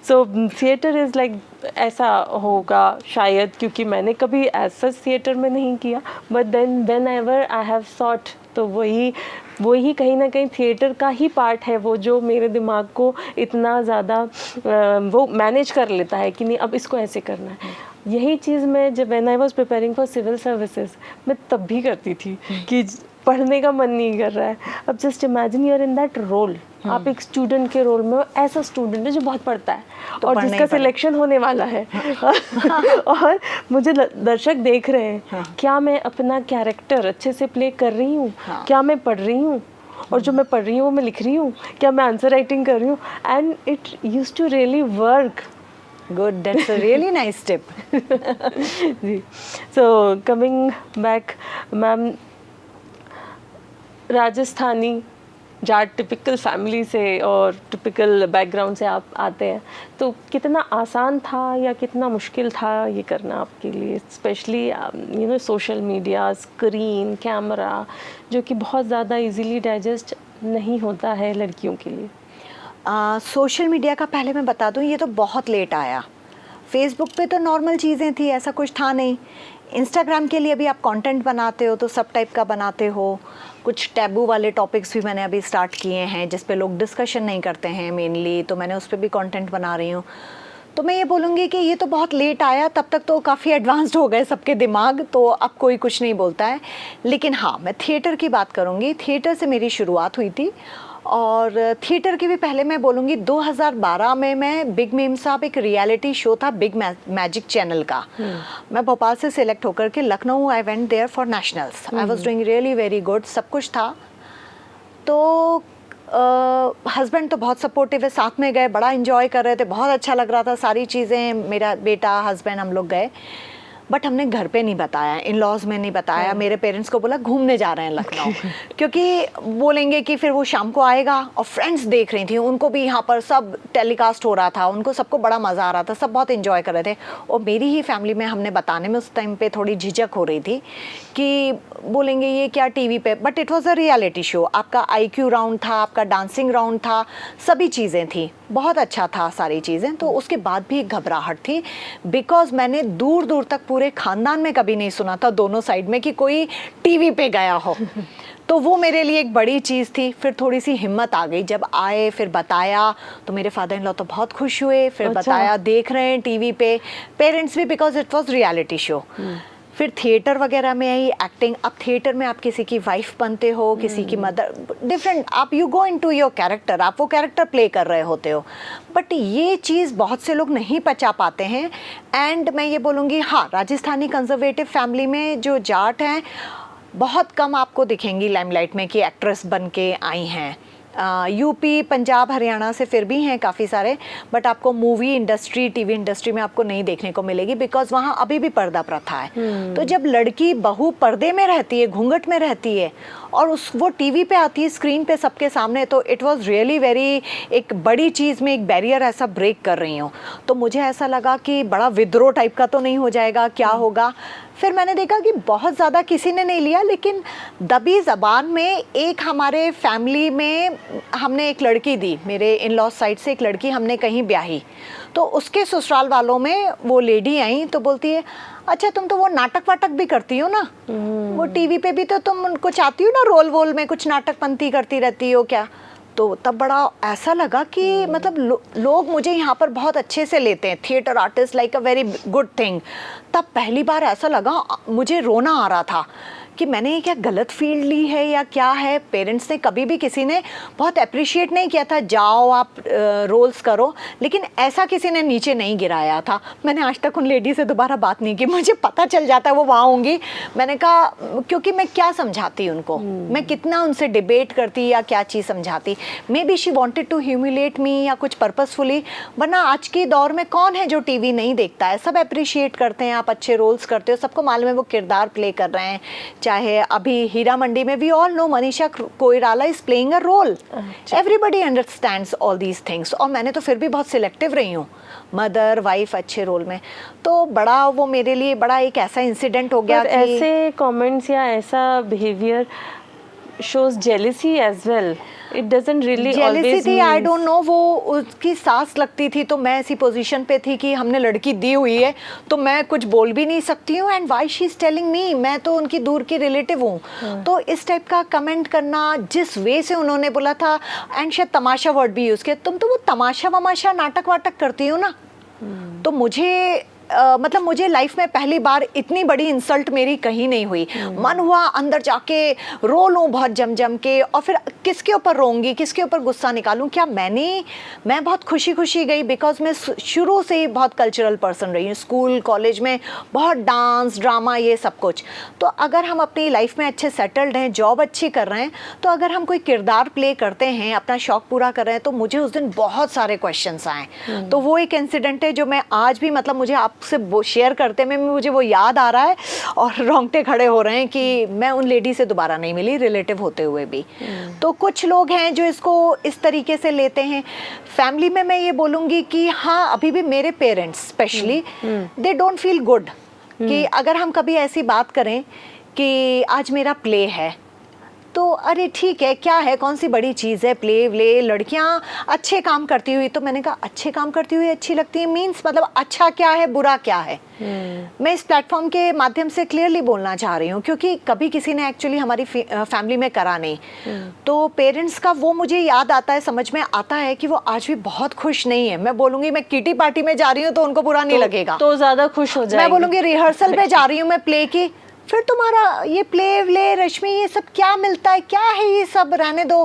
B: सो थिएटर इज़ लाइक ऐसा होगा शायद, क्योंकि मैंने कभी एज सच थिएटर में नहीं किया, but then whenever I have thought, तो वही कहीं ना कहीं थिएटर का ही पार्ट है, वो जो मेरे दिमाग को इतना ज़्यादा वो मैनेज कर लेता है कि नहीं अब इसको ऐसे करना है। यही चीज़ मैं जब when I was preparing for civil services मैं तब भी करती थी कि पढ़ने का मन नहीं कर रहा है, अब just imagine you are in that role, आप एक स्टूडेंट के रोल में, ऐसा स्टूडेंट है जो बहुत पढ़ता है तो और जिसका सिलेक्शन होने वाला है और मुझे दर्शक देख रहे हैं, क्या मैं अपना कैरेक्टर अच्छे से प्ले कर रही हूँ, क्या मैं पढ़ रही हूँ, और जो मैं पढ़ रही हूँ वो मैं लिख रही हूँ, क्या मैं आंसर राइटिंग कर रही हूँ, and it used to really work.
A: Good, that's a really nice tip.
B: जी. So coming back, ma'am, Rajasthani Jat typical family से और टिपिकल बैकग्राउंड से आप आते हैं, तो कितना आसान था या कितना मुश्किल था ये करना आपके लिए, specially social media, screen, camera, जो कि बहुत ज़्यादा इजीली डाइजेस्ट नहीं होता है लड़कियों के लिए.
A: सोशल मीडिया का पहले मैं बता दूं, ये तो बहुत लेट आया. फेसबुक पे तो नॉर्मल चीज़ें थी, ऐसा कुछ था नहीं. इंस्टाग्राम के लिए भी आप कंटेंट बनाते हो तो सब टाइप का बनाते हो. कुछ टैबू वाले टॉपिक्स भी मैंने अभी स्टार्ट किए हैं जिस पे लोग डिस्कशन नहीं करते हैं मेनली, तो मैंने उस पर भी कंटेंट बना रही हूँ. तो मैं ये बोलूँगी कि ये तो बहुत लेट आया, तब तक तो काफ़ी एडवांस्ड हो गए सबके दिमाग, तो अब कोई कुछ नहीं बोलता है. लेकिन हाँ, मैं थिएटर की बात करूँगी. थिएटर से मेरी शुरुआत हुई थी, और थिएटर की भी पहले मैं बोलूँगी 2012 में मैं बिग मेम साहब, एक रियलिटी शो था बिग मैजिक चैनल का. मैं भोपाल से सिलेक्ट होकर के Lucknow I went there for nationals. I was doing really very good, सब कुछ था. तो हस्बैंड तो बहुत सपोर्टिव है, साथ में गए, बड़ा इन्जॉय कर रहे थे, बहुत अच्छा लग रहा था सारी चीज़ें. मेरा बेटा, हस्बैंड, हम लोग गए, बट हमने घर पे नहीं बताया, इन लॉज में नहीं बताया. मेरे पेरेंट्स को बोला घूमने जा रहे हैं लखनऊ, क्योंकि बोलेंगे कि फिर वो शाम को आएगा. और फ्रेंड्स देख रही थी, उनको भी यहाँ पर सब टेलीकास्ट हो रहा था, उनको सबको बड़ा मज़ा आ रहा था, सब बहुत एंजॉय कर रहे थे. और मेरी ही फैमिली में हमने बताने में उस टाइम पे थोड़ी झिझक हो रही थी कि बोलेंगे ये क्या टीवी पे. But it was a reality show. आपका IQ राउंड था, आपका डांसिंग राउंड था, सभी चीज़ें थी, बहुत अच्छा था सारी चीज़ें. तो उसके बाद भी एक घबराहट थी, बिकॉज मैंने दूर दूर तक पूरे खानदान में कभी नहीं सुना था दोनों साइड में कि कोई टीवी पे गया हो. तो वो मेरे लिए एक बड़ी चीज़ थी. फिर थोड़ी सी हिम्मत आ गई जब आए, फिर बताया, तो मेरे फादर इन लॉ तो बहुत खुश हुए. फिर
B: अच्छा.
A: बताया, देख रहे हैं टीवी पे, पेरेंट्स भी, because it was reality show. फिर थिएटर वगैरह में आई एक्टिंग. अब थिएटर में आप किसी की वाइफ बनते हो, किसी की मदर, डिफरेंट, आप you go into your character, आप वो कैरेक्टर प्ले कर रहे होते हो. बट ये चीज़ बहुत से लोग नहीं पचा पाते हैं. एंड मैं ये बोलूँगी, हाँ, राजस्थानी कंजर्वेटिव फैमिली में जो जाट हैं, बहुत कम आपको दिखेंगी लाइमलाइट में कि एक्ट्रेस बन के आई हैं. यूपी, पंजाब, हरियाणा से फिर भी हैं काफ़ी सारे, बट आपको मूवी इंडस्ट्री, टीवी इंडस्ट्री में आपको नहीं देखने को मिलेगी, बिकॉज वहाँ अभी भी पर्दा प्रथा है. तो जब लड़की बहू पर्दे में रहती है, घूंघट में रहती है, और वो टीवी पे आती है, स्क्रीन पे सबके सामने, तो इट वाज रियली वेरी, एक बड़ी चीज़ में एक बैरियर ऐसा ब्रेक कर रही हूँ. तो मुझे ऐसा लगा कि बड़ा विद्रोह टाइप का तो नहीं हो जाएगा, क्या होगा. फिर मैंने देखा कि बहुत ज़्यादा किसी ने नहीं लिया, लेकिन दबी ज़बान में एक हमारे फैमिली में हमने एक लड़की दी, मेरे इन लॉज साइड से एक लड़की हमने कहीं ब्याही. तो उसके ससुराल वालों में वो लेडी आई, तो बोलती है, अच्छा तुम तो वो नाटक वाटक भी करती हो ना, वो टीवी पे भी तो तुम उनको चाहती हो ना, रोल वोल में कुछ नाटक पंथी करती रहती हो क्या. तो तब बड़ा ऐसा लगा कि मतलब लोग मुझे यहाँ पर बहुत अच्छे से लेते हैं, theatre artist like a very good thing. तब पहली बार ऐसा लगा, मुझे रोना आ रहा था कि मैंने ये क्या गलत फील्ड ली है या क्या है. पेरेंट्स ने कभी भी, किसी ने बहुत अप्रिशिएट नहीं किया था, जाओ आप रोल्स करो, लेकिन ऐसा किसी ने नीचे नहीं गिराया था. मैंने आज तक उन लेडी से दोबारा बात नहीं की, मुझे पता चल जाता है वो वहाँ होंगी. मैंने कहा, क्योंकि मैं क्या समझाती उनको, मैं कितना उनसे डिबेट करती या क्या चीज़ समझाती. Maybe she wanted to humiliate me या कुछ पर्पसफुली, वरना आज के दौर में कौन है जो टीवी नहीं देखता है. सब अप्रिशिएट करते हैं, आप अच्छे रोल्स करते हो, सबको मालूम है वो किरदार प्ले कर रहे हैं. चाहे अभी हीरा मंडी में we all know Manisha Koirala is playing a role, everybody understands all these things. और मैंने तो फिर भी बहुत सिलेक्टिव रही हूँ, मदर, वाइफ, अच्छे रोल में. तो बड़ा वो मेरे लिए बड़ा एक ऐसा इंसिडेंट हो गया कि
B: ऐसे कमेंट्स या ऐसा behaviour shows jealousy as well. It doesn't really
A: jealousy
B: always
A: थी, आई
B: means-
A: डोंट नो. वो उसकी सास लगती थी, तो मैं ऐसी पोजीशन पे थी कि हमने लड़की दी हुई है, तो मैं कुछ बोल भी नहीं सकती हूँ. And why she is telling me, मैं तो उनकी दूर की रिलेटिव हूँ. तो इस टाइप का कमेंट करना, जिस वे से उन्होंने बोला था, एंड शायद तमाशा वर्ड भी यूज़ किया, तुम तो वो तमाशा वमाशा नाटक वाटक करती हो ना. तो मुझे मतलब मुझे लाइफ में पहली बार इतनी बड़ी इंसल्ट मेरी कहीं नहीं हुई। मन हुआ अंदर जाके रो लूँ बहुत जम जम के, और फिर किसके ऊपर रोऊंगी, किसके ऊपर गुस्सा निकालूं। क्या मैं बहुत खुशी खुशी गई, बिकॉज मैं शुरू से ही बहुत कल्चरल पर्सन रही हूँ, स्कूल कॉलेज में बहुत डांस ड्रामा ये सब कुछ। तो अगर हम अपनी लाइफ में अच्छे सेटल्ड हैं, जॉब अच्छी कर रहे हैं, तो अगर हम कोई किरदार प्ले करते हैं, अपना शौक पूरा कर रहे हैं, तो मुझे उस दिन बहुत सारे क्वेश्चंस आए। तो वो एक इंसिडेंट है जो मैं आज भी, मतलब मुझे आपसे शेयर करते में मुझे वो याद आ रहा है और रोंगटे खड़े हो रहे हैं कि मैं उन लेडी से दोबारा नहीं मिली, रिलेटिव होते हुए भी। तो कुछ लोग हैं जो इसको इस तरीके से लेते हैं। फैमिली में मैं ये बोलूँगी कि हाँ, अभी भी मेरे parents specially they don't feel good कि अगर हम कभी ऐसी बात करें कि आज मेरा प्ले है, तो अरे ठीक है, क्या है, कौन सी बड़ी चीज़ है, प्ले व्ले, लड़कियां अच्छे काम करती हुई। तो मैंने कहा अच्छे काम करती हुई अच्छी लगती है मीन्स मतलब अच्छा क्या है, बुरा क्या है। मैं इस प्लेटफॉर्म के माध्यम से क्लियरली बोलना चाह रही हूँ, क्योंकि कभी किसी ने एक्चुअली हमारी फैमिली में करा नहीं। तो पेरेंट्स का वो मुझे याद आता है, समझ में आता है कि वो आज भी बहुत खुश नहीं है। मैं बोलूँगी मैं किटी पार्टी में जा रही हूँ तो उनको बुरा नहीं लगेगा,
B: तो ज़्यादा खुश हो जाएंगे।
A: मैं बोलूँगी रिहर्सल में जा रही हूँ मैं प्ले की, फिर तुम्हारा ये प्ले व्ले रश्मि ये सब क्या मिलता है, क्या है ये सब, रहने दो,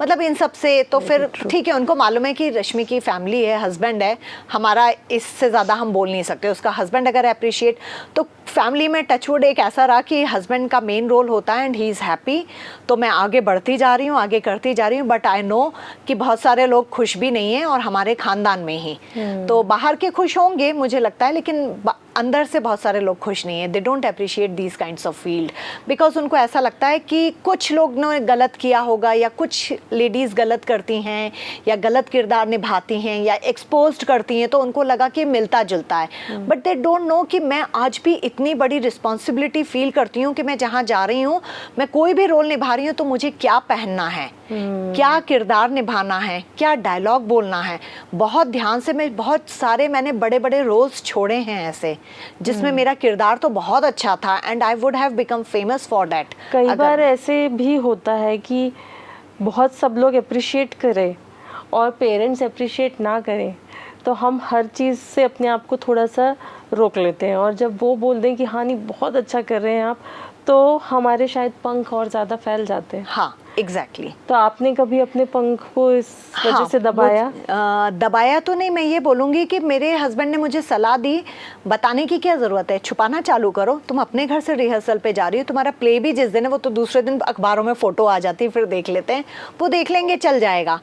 A: मतलब इन सब से। तो फिर ठीक है, उनको मालूम है कि रश्मि की फैमिली है, हस्बैंड है, हमारा इससे ज़्यादा हम बोल नहीं सकते। उसका हस्बैंड अगर अप्रिशिएट, तो फैमिली में टचवुड एक ऐसा रहा कि हस्बैंड का मेन रोल होता है एंड ही इज़ हैप्पी। तो मैं आगे बढ़ती जा रही हूँ, आगे करती जा रही हूँ, बट आई नो कि बहुत सारे लोग खुश भी नहीं हैं, और हमारे ख़ानदान में ही। तो बाहर के खुश होंगे मुझे लगता है, लेकिन अंदर से बहुत सारे लोग खुश नहीं है। They don't appreciate these kinds of field, because उनको ऐसा लगता है कि कुछ लोग ने गलत किया होगा, या कुछ लेडीज़ गलत करती हैं, या गलत किरदार निभाती हैं, या एक्सपोज्ड करती हैं, तो उनको लगा कि मिलता जुलता है। बट दे डोंट नो कि मैं आज भी इतनी बड़ी रिस्पॉन्सिबिलिटी फील करती हूँ कि मैं जहाँ जा रही हूँ, मैं कोई भी रोल निभा रही हूँ, तो मुझे क्या पहनना है, क्या किरदार निभाना है, क्या डायलॉग बोलना है। बहुत ध्यान से मैं बहुत सारे मैंने बड़े बड़े रोल्स छोड़े हैं ऐसे, जिसमें मेरा किरदार तो बहुत अच्छा था and I would have become famous for that.
B: कई बार ऐसे भी होता है कि बहुत सब लोग अप्रिशिएट करें और पेरेंट्स अप्रिशिएट ना करें, तो हम हर चीज़ से अपने आप को थोड़ा सा रोक लेते हैं, और जब वो बोल दें कि हाँ नहीं बहुत अच्छा कर रहे हैं आप, तो हमारे शायद पंख और ज़्यादा फैल जाते हैं।
A: हाँ एग्जैक्टली।
B: तो आपने कभी अपने पंख को इस वजह से दबाया?
A: दबाया तो नहीं, मैं ये बोलूँगी कि मेरे हस्बैंड ने मुझे सलाह दी, बताने की क्या ज़रूरत है, छुपाना चालू करो। तुम अपने घर से रिहर्सल पे जा रही हो, तुम्हारा प्ले भी जिस दिन है वो तो दूसरे दिन अखबारों में फ़ोटो आ जाती है, फिर देख लेते हैं, वो देख लेंगे, चल जाएगा।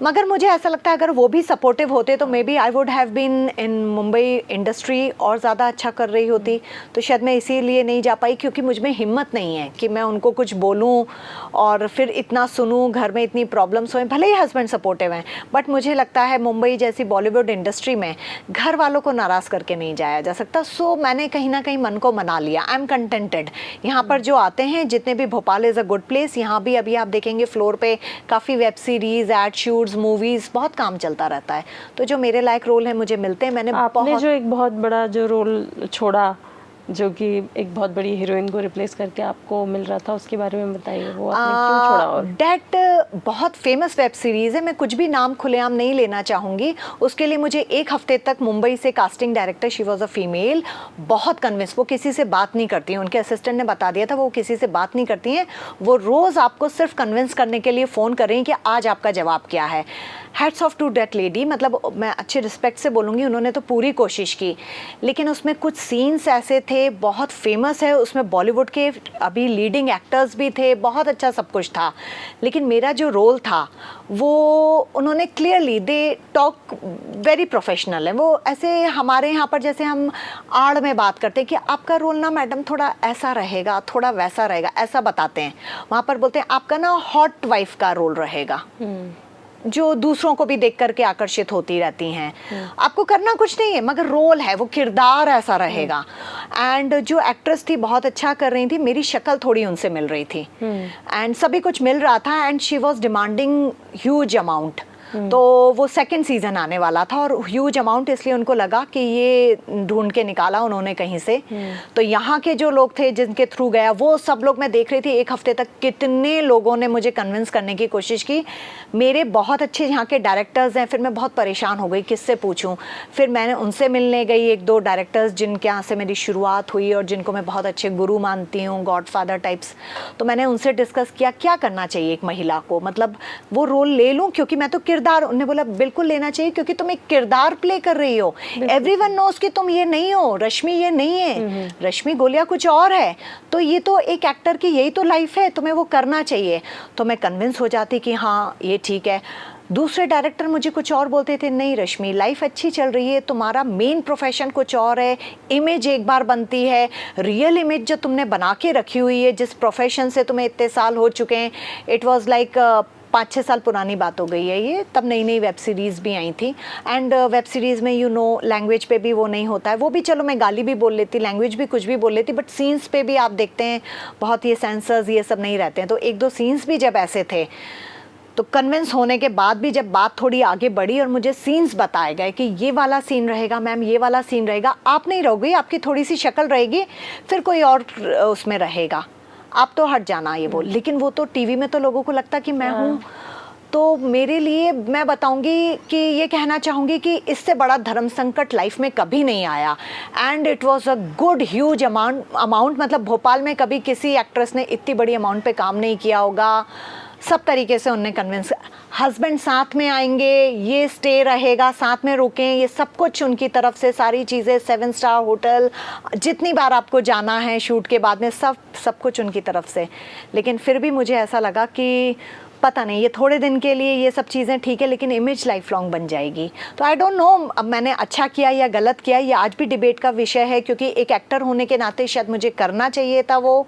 A: मगर मुझे ऐसा लगता है अगर वो भी सपोर्टिव होते तो maybe I would have been in Mumbai industry और ज़्यादा अच्छा कर रही होती। तो शायद मैं इसीलिए नहीं जा पाई, क्योंकि मुझ में हिम्मत नहीं है कि मैं उनको कुछ बोलूं और फिर इतना सुनूं, घर में इतनी प्रॉब्लम्स हों। भले ही हस्बैंड सपोर्टिव हैं, बट मुझे लगता है मुंबई जैसी बॉलीवुड इंडस्ट्री में घर वालों को नाराज़ करके नहीं जाया जा सकता। सो मैंने कहीं ना कहीं मन को मना लिया। I am contented. यहाँ पर जो आते हैं जितने भी, Bhopal is a good place, यहाँ भी अभी आप देखेंगे फ्लोर पे काफ़ी web series, ad shoot, movies, बहुत काम चलता रहता है। तो जो मेरे लायक रोल है मुझे मिलते हैं।
B: आपने जो एक बहुत बड़ा जो रोल छोड़ा, जो कि एक बहुत बड़ी हीरोइन को रिप्लेस करके आपको मिल रहा था, उसके बारे में बताइए, वो आपने क्यों छोड़ा? और
A: दैट बहुत फेमस वेब सीरीज़ है, मैं कुछ भी नाम खुलेआम नहीं लेना चाहूँगी। उसके लिए मुझे 1 हफ्ते तक मुंबई से casting director, she was a female, बहुत कन्विंस, वो किसी से बात नहीं करती हैं, उनके असिस्टेंट ने बता दिया था वो किसी से बात नहीं करती हैं, वो रोज़ आपको सिर्फ कन्विंस करने के लिए फ़ोन कर रही हैं कि आज आपका जवाब क्या है। Hats off to that lady, मतलब मैं अच्छे रिस्पेक्ट से बोलूँगी, उन्होंने तो पूरी कोशिश की। लेकिन उसमें कुछ सीन्स ऐसे थे, बहुत फेमस है, उसमें बॉलीवुड के अभी लीडिंग एक्टर्स भी थे, बहुत अच्छा सब कुछ था। लेकिन मेरा जो रोल था वो उन्होंने clearly, they talk very professional है, वो ऐसे हमारे यहाँ पर जैसे हम आड़ में बात करते हैं कि आपका रोल ना मैडम थोड़ा ऐसा रहेगा, थोड़ा वैसा रहेगा, ऐसा बताते हैं। वहाँ पर बोलते हैं आपका ना हॉट वाइफ का रोल रहेगा, जो दूसरों को भी देख करके आकर्षित होती रहती हैं। आपको करना कुछ नहीं है, मगर रोल है, वो किरदार ऐसा रहेगा। एंड जो एक्ट्रेस थी बहुत अच्छा कर रही थी, मेरी शक्ल थोड़ी उनसे मिल रही थी, एंड सभी कुछ मिल रहा था, and she was demanding huge amount. तो वो सेकंड सीजन आने वाला था और ह्यूज अमाउंट इसलिए उनको लगा कि ये ढूंढ के निकाला उन्होंने कहीं से। तो यहाँ के जो लोग थे जिनके थ्रू गया वो सब लोग, मैं देख रही थी एक हफ्ते तक कितने लोगों ने मुझे कन्विंस करने की कोशिश की। मेरे बहुत अच्छे यहाँ के डायरेक्टर्स हैं, फिर मैं बहुत परेशान हो गई किससे पूछूं। फिर मैंने उनसे मिलने गई, एक दो डायरेक्टर्स जिनके यहाँ से मेरी शुरुआत हुई और जिनको मैं बहुत अच्छे गुरु मानती हूँ, गॉडफादर टाइप्स। तो मैंने उनसे डिस्कस किया क्या करना चाहिए एक महिला को, मतलब वो रोल ले लूँ क्योंकि मैं तो किरदार, उन्होंने बोला बिल्कुल लेना चाहिए क्योंकि तुम एक किरदार प्ले कर रही हो। एवरीवन नोज कि तुम ये नहीं हो, रश्मि ये नहीं है, रश्मि गोलिया कुछ और है। तो ये तो एक एक्टर की यही तो लाइफ है, तुम्हें वो करना चाहिए। तो मैं कन्विंस हो जाती कि हाँ ये ठीक है। दूसरे डायरेक्टर मुझे कुछ और बोलते थे, नहीं रश्मि लाइफ अच्छी चल रही है, तुम्हारा मेन प्रोफेशन कुछ और है, इमेज एक बार बनती है, रियल इमेज जो तुमने बना के रखी हुई है, जिस प्रोफेशन से तुम्हें इतने साल हो चुके हैं, इट वाज लाइक 5-6 साल पुरानी बात हो गई है ये, तब नई नई वेब सीरीज़ भी आई थी। एंड वेब सीरीज़ में यू नो लैंग्वेज पे भी वो नहीं होता है, वो भी चलो मैं गाली भी बोल लेती, लैंग्वेज भी कुछ भी बोल लेती, बट सीन्स पे भी आप देखते हैं बहुत ये सेंसर्स ये सब नहीं रहते हैं। तो एक दो सीन्स भी जब ऐसे थे तो कन्विंस होने के बाद भी जब बात थोड़ी आगे बढ़ी और मुझे सीन्स बताए गए कि ये वाला सीन रहेगा मैम, ये वाला सीन रहेगा, आप नहीं रहोगी, आपकी थोड़ी सी शक्ल रहेगी, फिर कोई और उसमें रहेगा, आप तो हट जाना ये बोल। लेकिन वो तो टीवी में तो लोगों को लगता कि मैं हूँ। तो मेरे लिए मैं बताऊंगी कि ये कहना चाहूँगी कि इससे बड़ा धर्म संकट लाइफ में कभी नहीं आया। And it was a good huge amount, मतलब भोपाल में कभी किसी एक्ट्रेस ने इतनी बड़ी अमाउंट पे काम नहीं किया होगा। सब तरीके से उन्हें कन्विंस, हस्बैंड साथ में आएंगे, ये स्टे रहेगा, साथ में रुकें, ये सब कुछ उनकी तरफ से सारी चीज़ें, 7 स्टार होटल, जितनी बार आपको जाना है शूट के बाद में, सब कुछ उनकी तरफ से। लेकिन फिर भी मुझे ऐसा लगा कि पता नहीं ये थोड़े दिन के लिए ये सब चीज़ें ठीक है लेकिन इमेज लाइफ लॉन्ग बन जाएगी। तो आई डोंट नो अब मैंने अच्छा किया या गलत किया, ये आज भी डिबेट का विषय है क्योंकि एक एक्टर होने के नाते शायद मुझे करना चाहिए था वो,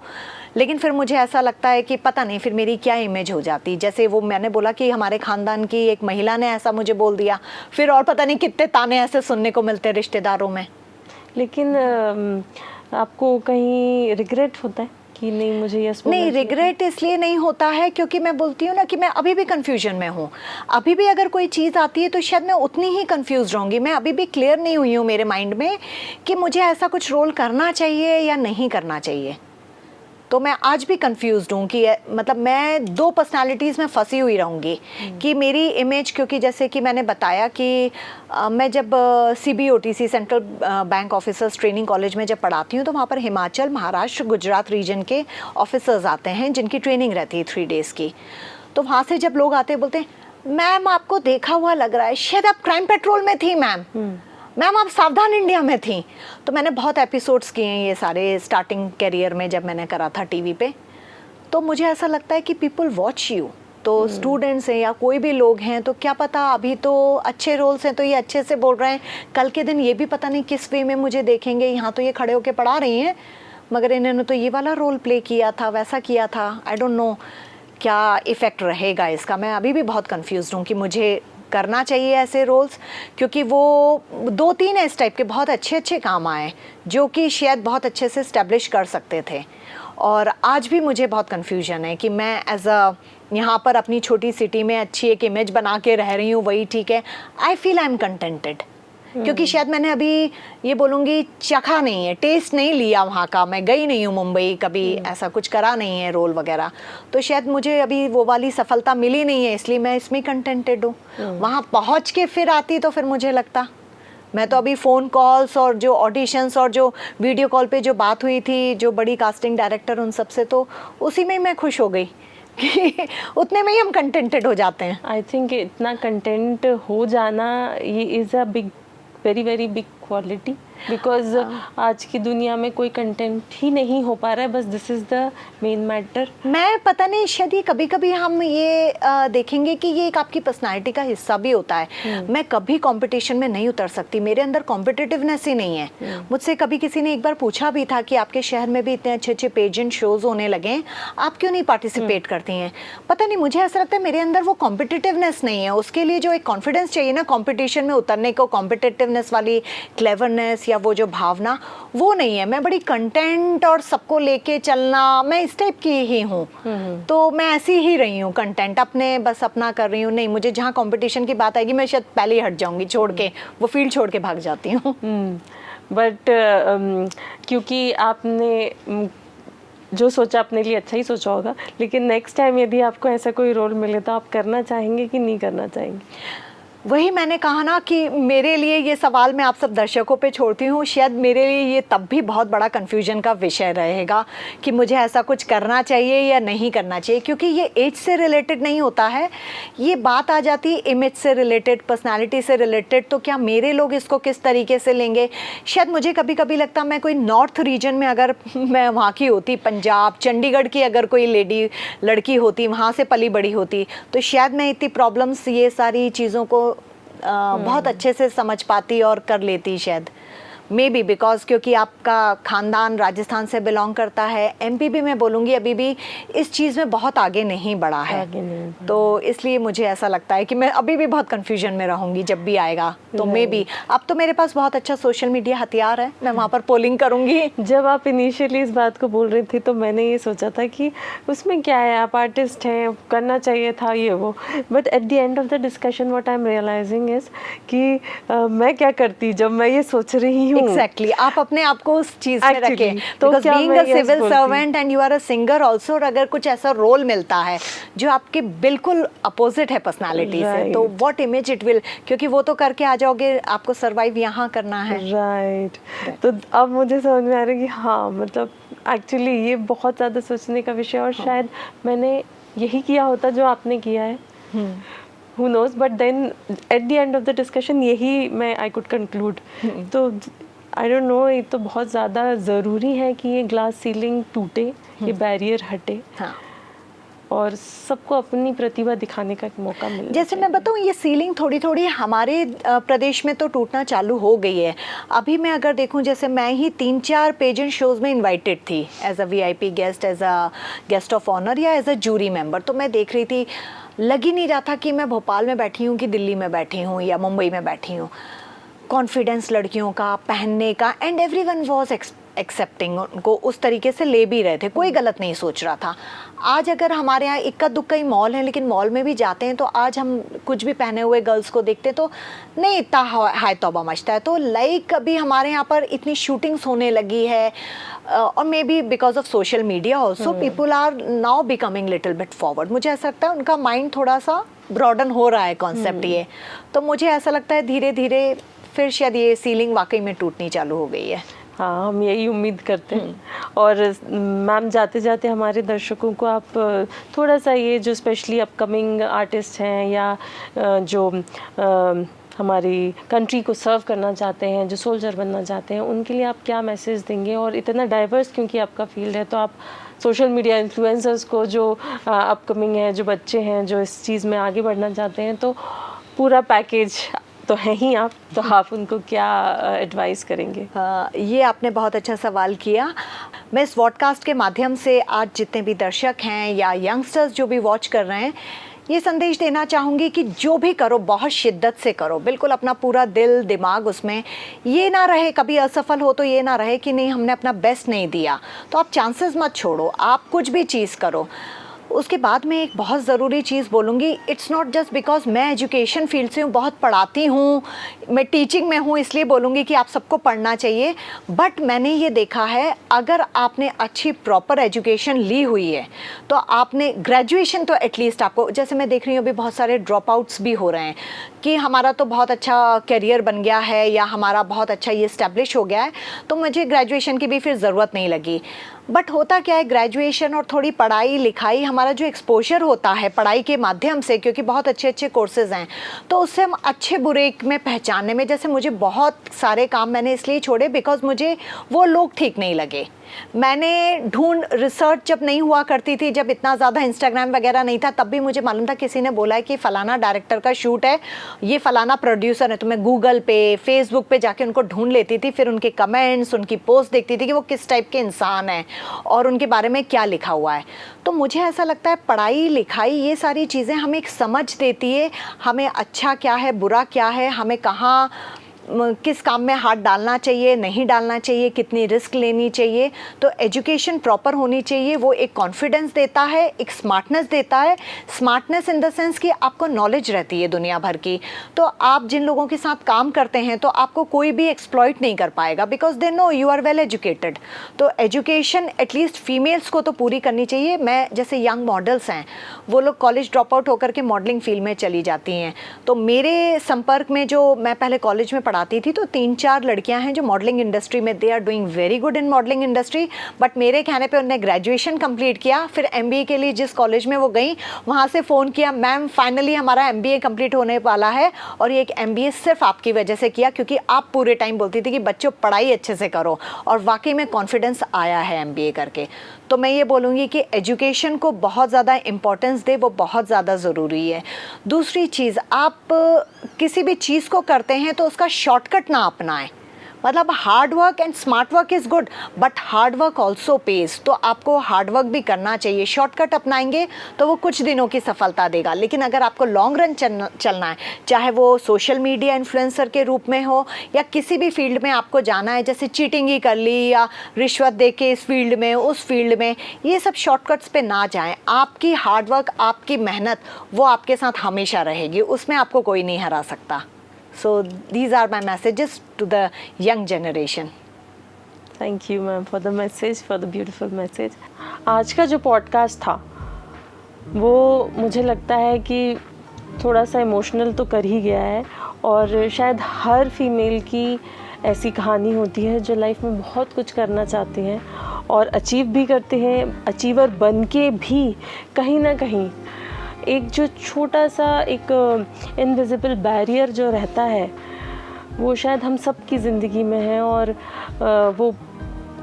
A: लेकिन फिर मुझे ऐसा लगता है कि पता नहीं फिर मेरी क्या इमेज हो जाती। जैसे वो मैंने बोला कि हमारे ख़ानदान की एक महिला ने ऐसा मुझे बोल दिया, फिर और पता नहीं कितने ताने ऐसे सुनने को मिलते हैं रिश्तेदारों में।
B: लेकिन आपको कहीं रिग्रेट होता है कि नहीं मुझे यस?
A: नहीं, रिग्रेट इसलिए नहीं होता है क्योंकि मैं बोलती हूँ ना कि मैं अभी भी कंफ्यूजन में हूँ। अभी भी अगर कोई चीज़ आती है तो शायद मैं उतनी ही कंफ्यूज रहूँगी। मैं अभी भी क्लियर नहीं हुई हूँ मेरे माइंड में कि मुझे ऐसा कुछ रोल करना चाहिए या नहीं करना चाहिए। तो मैं आज भी कंफ्यूज्ड हूँ कि मतलब मैं 2 पर्सनालिटीज़ में फंसी हुई रहूँगी कि मेरी इमेज, क्योंकि जैसे कि मैंने बताया कि मैं जब CBOTC central bank officers training college में जब पढ़ाती हूँ तो वहाँ पर हिमाचल, महाराष्ट्र, गुजरात रीजन के ऑफिसर्स आते हैं जिनकी ट्रेनिंग रहती है 3 डेज़ की। तो वहाँ से जब लोग आते हैं बोलते हैं मैम आपको देखा हुआ लग रहा है, शायद आप क्राइम पेट्रोल में थी मैम आप सावधान इंडिया में थी। तो मैंने बहुत एपिसोड्स किए हैं ये सारे स्टार्टिंग करियर में जब मैंने करा था टीवी पे। तो मुझे ऐसा लगता है कि पीपल वॉच यू, तो स्टूडेंट्स हैं या कोई भी लोग हैं तो क्या पता अभी तो अच्छे रोल्स हैं तो ये अच्छे से बोल रहे हैं, कल के दिन ये भी पता नहीं किस वे में मुझे देखेंगे, यहाँ तो ये खड़े होके पढ़ा रही हैं मगर इन्होंने तो ये वाला रोल प्ले किया था, वैसा किया था। आई डोंट नो क्या इफ़ेक्ट रहेगा इसका। मैं अभी भी बहुत कन्फ्यूज़ हूँ कि मुझे करना चाहिए ऐसे रोल्स, क्योंकि वो 2-3 इस टाइप के बहुत अच्छे काम आए जो कि शायद बहुत अच्छे से इस्टेब्लिश कर सकते थे। और आज भी मुझे बहुत कन्फ्यूजन है कि मैं एज अ यहाँ पर अपनी छोटी सिटी में अच्छी एक इमेज बना के रह रही हूँ, वही ठीक है। I feel I am contented क्योंकि शायद मैंने अभी ये बोलूँगी चखा नहीं है, टेस्ट नहीं लिया वहाँ का। मैं गई नहीं हूँ मुंबई कभी, ऐसा कुछ करा नहीं है रोल वगैरह, तो शायद मुझे अभी वो वाली सफलता मिली नहीं है, इसलिए मैं इसमें कंटेंटेड हूँ। वहाँ पहुँच के फिर आती तो फिर मुझे लगता, मैं तो अभी फ़ोन कॉल्स और जो ऑडिशंस और जो वीडियो कॉल पे जो बात हुई थी जो बड़ी कास्टिंग डायरेक्टर उन सब से, तो उसी में ही मैं खुश हो गई कि उतने में ही हम कंटेंटेड हो जाते हैं।
B: आई थिंक इतना कंटेंट हो जाना ये is a big, very big quality, because आज की दुनिया में कोई कंटेंट ही नहीं हो पा रहा है, बस this is the main matter.
A: मैं पता नहीं शायद ये कभी कभी हम ये देखेंगे कि ये एक आपकी पर्सनालिटी का हिस्सा भी होता है। मैं कभी कंपटीशन में नहीं उतर सकती, मेरे अंदर कॉम्पिटिटिवनेस ही नहीं है। मुझसे कभी किसी ने एक बार पूछा भी था कि आपके शहर में भी इतने अच्छे पेजेंट शोज होने लगे, आप क्यों नहीं पार्टिसिपेट करती हैं? पता नहीं, मुझे ऐसा लगता है मेरे अंदर वो कॉम्पिटिटिवनेस नहीं है। उसके लिए जो एक कॉन्फिडेंस चाहिए ना कॉम्पिटिशन में उतरने को, कॉम्पिटिटिवनेस वाली क्लेवरनेस या वो जो भावना वो नहीं है। मैं बड़ी कंटेंट और सबको लेके चलना, मैं इस टाइप की ही हूँ। तो मैं ऐसी ही रही हूँ, कंटेंट अपने बस अपना कर रही हूँ। नहीं, मुझे जहाँ कंपटीशन की बात आएगी मैं शायद पहले ही हट जाऊँगी, छोड़ के वो फील्ड छोड़ के भाग जाती हूँ।
B: बट क्योंकि आपने जो सोचा अपने लिए अच्छा ही सोचा होगा, लेकिन नेक्स्ट टाइम यदि आपको ऐसा कोई रोल मिले तो आप करना चाहेंगे कि नहीं करना चाहेंगे?
A: वही मैंने कहा ना कि मेरे लिए ये सवाल मैं आप सब दर्शकों पे छोड़ती हूँ। शायद मेरे लिए ये तब भी बहुत बड़ा कन्फ्यूजन का विषय रहेगा कि मुझे ऐसा कुछ करना चाहिए या नहीं करना चाहिए, क्योंकि ये एज से रिलेटेड नहीं होता है। ये बात आ जाती है इमेज से रिलेटेड, पर्सनालिटी से रिलेटेड। तो क्या मेरे लोग इसको किस तरीके से लेंगे? शायद मुझे कभी कभी लगता मैं कोई नॉर्थ रीजन में अगर मैं वहाँ की होती, पंजाब चंडीगढ़ की अगर कोई लड़की होती, वहाँ से पली बड़ी होती, तो शायद मैं इतनी प्रॉब्लम्स, ये सारी चीज़ों को बहुत अच्छे से समझ पाती और कर लेती शायद। मे बी बिकॉज क्योंकि आपका ख़ानदान राजस्थान से बिलोंग करता है। एमपी भी मैं बोलूँगी अभी भी इस चीज़ में बहुत आगे नहीं बढ़ा है, तो इसलिए मुझे ऐसा लगता है कि मैं अभी भी बहुत कन्फ्यूजन में रहूँगी जब भी आएगा। तो मे बी अब तो मेरे पास बहुत अच्छा सोशल मीडिया हथियार है, मैं वहाँ पर पोलिंग करूँगी।
B: जब आप इनिशियली इस बात को बोल रही थी तो मैंने ये सोचा था कि उसमें क्या है, आप आर्टिस्ट हैं, करना चाहिए था ये वो। But at the end of the discussion what I am realizing is कि मैं क्या करती जब मैं ये सोच रही हूँ।
A: Exactly. आप अपने आप को उस चीज में रखें।
B: तो
A: Because
B: क्या
A: being
B: मैं
A: a
B: yes
A: civil
B: बोलती?
A: servant and you are a singer also, और अगर कुछ ऐसा रोल मिलता है जो आपके बिल्कुल अपोजिट है पर्सनालिटी से, तो व्हाट इमेज इट विल, क्योंकि वो तो करके आ जाओगे, आपको सरवाइव यहाँ करना है।
B: राइट। तो अब मुझे समझ में आ रहा है कि हाँ, मतलब एक्चुअली ये बहुत ज़्यादा सोचने का विषय, और शायद मैंने यही किया होता जो आपने किया है। Who knows, but then at the end of the discussion यही मैं I could conclude। तो I don't know, ये तो बहुत ज़्यादा ज़रूरी है कि ये ग्लास सीलिंग टूटे, ये बैरियर हटे,
A: हाँ।
B: और सबको अपनी प्रतिभा दिखाने का एक मौका मिले।
A: जैसे मैं बताऊँ, ये सीलिंग थोड़ी थोड़ी हमारे प्रदेश में तो टूटना चालू हो गई है। अभी मैं अगर देखूँ, जैसे मैं ही 3-4 पेजेंट शोज़ में इनवाइटेड थी as a VIP guest, as a guest of honour या एज अ जूरी मेंबर। तो मैं देख रही थी, लग ही नहीं रहा था कि मैं भोपाल में बैठी हूँ कि दिल्ली में बैठी हूँ या मुंबई में बैठी हूँ। कॉन्फिडेंस लड़कियों का पहनने का, एंड एवरीवन वाज एक्सेप्टिंग, उनको उस तरीके से ले भी रहे थे, कोई गलत नहीं सोच रहा था। आज अगर हमारे यहाँ इक्का दुक्का ही मॉल है, लेकिन मॉल में भी जाते हैं तो आज हम कुछ भी पहने हुए गर्ल्स को देखते हैं तो नहीं इतना हाय तौबा मचता है। तो लाइक अभी हमारे यहाँ पर इतनी शूटिंग्स होने लगी है, और maybe because of social media also people are now becoming little bit forward. मुझे ऐसा लगता है उनका माइंड थोड़ा सा ब्रॉडन हो रहा है कॉन्सेप्ट ये। तो मुझे ऐसा लगता है धीरे धीरे फिर शायद ये सीलिंग वाकई में टूटनी चालू हो गई है।
B: हाँ, हम यही उम्मीद करते हैं। और मैम, जाते जाते हमारे दर्शकों को आप थोड़ा सा ये जो स्पेशली अपकमिंग आर्टिस्ट हैं या जो हमारी कंट्री को सर्व करना चाहते हैं, जो सोल्जर बनना चाहते हैं, उनके लिए आप क्या मैसेज देंगे? और इतना डाइवर्स क्योंकि आपका फील्ड है, तो आप सोशल मीडिया इन्फ्लुएंसर्स को जो अपकमिंग हैं, जो बच्चे हैं जो इस चीज़ में आगे बढ़ना चाहते हैं, तो पूरा पैकेज तो है ही आप, तो आप उनको क्या एडवाइस करेंगे?
A: ये आपने बहुत अच्छा सवाल किया। मैं इस पॉडकास्ट के माध्यम से आज जितने भी दर्शक हैं या यंगस्टर्स जो भी वॉच कर रहे हैं, ये संदेश देना चाहूँगी कि जो भी करो बहुत शिद्दत से करो, बिल्कुल अपना पूरा दिल दिमाग उसमें। ये ना रहे कभी असफल हो तो ये ना रहे कि नहीं हमने अपना बेस्ट नहीं दिया, तो आप चांसेस मत छोड़ो, आप कुछ भी चीज़ करो। उसके बाद में एक बहुत ज़रूरी चीज़ बोलूँगी, इट्स नॉट जस्ट बिकॉज मैं एजुकेशन फील्ड से हूँ, बहुत पढ़ाती हूँ, मैं टीचिंग में हूँ, इसलिए बोलूँगी कि आप सबको पढ़ना चाहिए। बट मैंने ये देखा है, अगर आपने अच्छी प्रॉपर एजुकेशन ली हुई है तो आपने ग्रेजुएशन तो एटलीस्ट आपको, जैसे मैं देख रही हूँ अभी बहुत सारे ड्रॉप आउट्स भी हो रहे हैं कि हमारा तो बहुत अच्छा करियर बन गया है या हमारा बहुत अच्छा ये इस्टेब्लिश हो गया है, तो मुझे ग्रेजुएशन की भी फिर ज़रूरत नहीं लगी। बट होता क्या है, ग्रेजुएशन और थोड़ी पढ़ाई लिखाई, हमारा जो एक्सपोजर होता है पढ़ाई के माध्यम से, क्योंकि बहुत अच्छे अच्छे कोर्सेज़ हैं, तो उससे हम अच्छे बुरे में पहचानने में, जैसे मुझे बहुत सारे काम मैंने इसलिए छोड़े बिकॉज मुझे वो लोग ठीक नहीं लगे। मैंने रिसर्च जब नहीं हुआ करती थी, जब इतना ज़्यादा इंस्टाग्राम वगैरह नहीं था, तब भी मुझे मालूम था किसी ने बोला है कि फ़लाना डायरेक्टर का शूट है, ये फ़लाना प्रोड्यूसर है, तो मैं गूगल पे फेसबुक पे जाके उनको ढूंढ लेती थी, फिर उनके कमेंट्स, उनकी पोस्ट देखती थी कि वो किस टाइप के इंसान हैं और उनके बारे में क्या लिखा हुआ है। तो मुझे ऐसा लगता है पढ़ाई लिखाई ये सारी चीज़ें हमें एक समझ देती है, हमें अच्छा क्या है बुरा क्या है, हमें कहाँ किस काम में हाथ डालना चाहिए, नहीं डालना चाहिए, कितनी रिस्क लेनी चाहिए। तो एजुकेशन प्रॉपर होनी चाहिए। वो एक कॉन्फिडेंस देता है, एक स्मार्टनेस देता है। स्मार्टनेस इन द सेंस कि आपको नॉलेज रहती है दुनिया भर की। तो आप जिन लोगों के साथ काम करते हैं तो आपको कोई भी एक्सप्लॉइट नहीं कर पाएगा, because they know you are well educated. तो एजुकेशन एटलीस्ट फीमेल्स को तो पूरी करनी चाहिए। मैं जैसे यंग मॉडल्स हैं, वो लोग कॉलेज ड्रॉप आउट होकर के मॉडलिंग फील्ड में चली जाती हैं। तो मेरे संपर्क में जो मैं पहले कॉलेज में पढ़ाती थी तो 3-4 लड़कियां हैं जो मॉडलिंग इंडस्ट्री में they are doing very good in modelling industry. But मेरे कहने पे उन्होंने ग्रेजुएशन कंप्लीट किया, फिर एमबीए के लिए जिस कॉलेज में वो गई वहाँ से फ़ोन किया, मैम फाइनली हमारा एमबीए कंप्लीट होने वाला है और ये एक एमबीए सिर्फ आपकी वजह से किया, क्योंकि आप पूरे टाइम बोलती थी कि बच्चों पढ़ाई अच्छे से करो, और वाकई में कॉन्फिडेंस आया है एमबीए करके। तो मैं ये बोलूँगी कि एजुकेशन को बहुत ज़्यादा इम्पोर्टेंस दे, वो बहुत ज़्यादा ज़रूरी है। दूसरी चीज़, आप किसी भी चीज़ को करते हैं तो उसका शॉर्टकट ना अपनाएं। मतलब hard work and smart work is good, but hard work also page. तो आपको हार्ड वर्क भी करना चाहिए। शॉर्टकट अपनाएंगे तो वो कुछ दिनों की सफलता देगा, लेकिन अगर आपको लॉन्ग रन चलना है, चाहे वो सोशल मीडिया इन्फ्लुएंसर के रूप में हो या किसी भी फील्ड में आपको जाना है, जैसे चीटिंग ही कर ली या रिश्वत दे के इस फील्ड में उस फील्ड में, ये सब शॉर्टकट्स पे ना जाएं। आपकी हार्ड वर्क, आपकी मेहनत, वो आपके साथ हमेशा रहेगी, उसमें आपको कोई नहीं हरा सकता। So these are my messages to the young generation.
B: Thank you ma'am for the message, for the beautiful message. आज का जो पॉडकास्ट था वो मुझे लगता है कि थोड़ा सा इमोशनल तो कर ही गया है, और शायद हर फीमेल की ऐसी कहानी होती है जो लाइफ में बहुत कुछ करना चाहती हैं और अचीव भी करते हैं। अचीवर बन के भी कहीं ना कहीं एक जो छोटा सा एक इनविजिबल बैरियर जो रहता है वो शायद हम सब की ज़िंदगी में है, और वो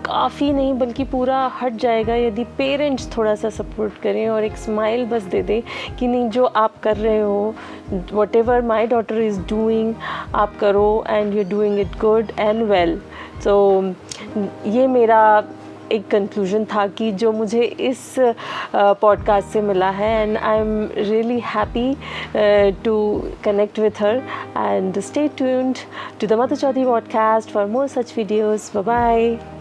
B: काफ़ी नहीं बल्कि पूरा हट जाएगा यदि पेरेंट्स थोड़ा सा सपोर्ट करें और एक स्माइल बस दे दें कि नहीं, जो आप कर रहे हो, what ever my daughter is doing, आप करो and you doing it good and well. तो ये मेरा एक कंक्लूजन था कि जो मुझे इस पॉडकास्ट से मिला है, and I am really happy to connect with her, and stay tuned to the Madhu Chaudhary podcast for more such videos. Bye bye.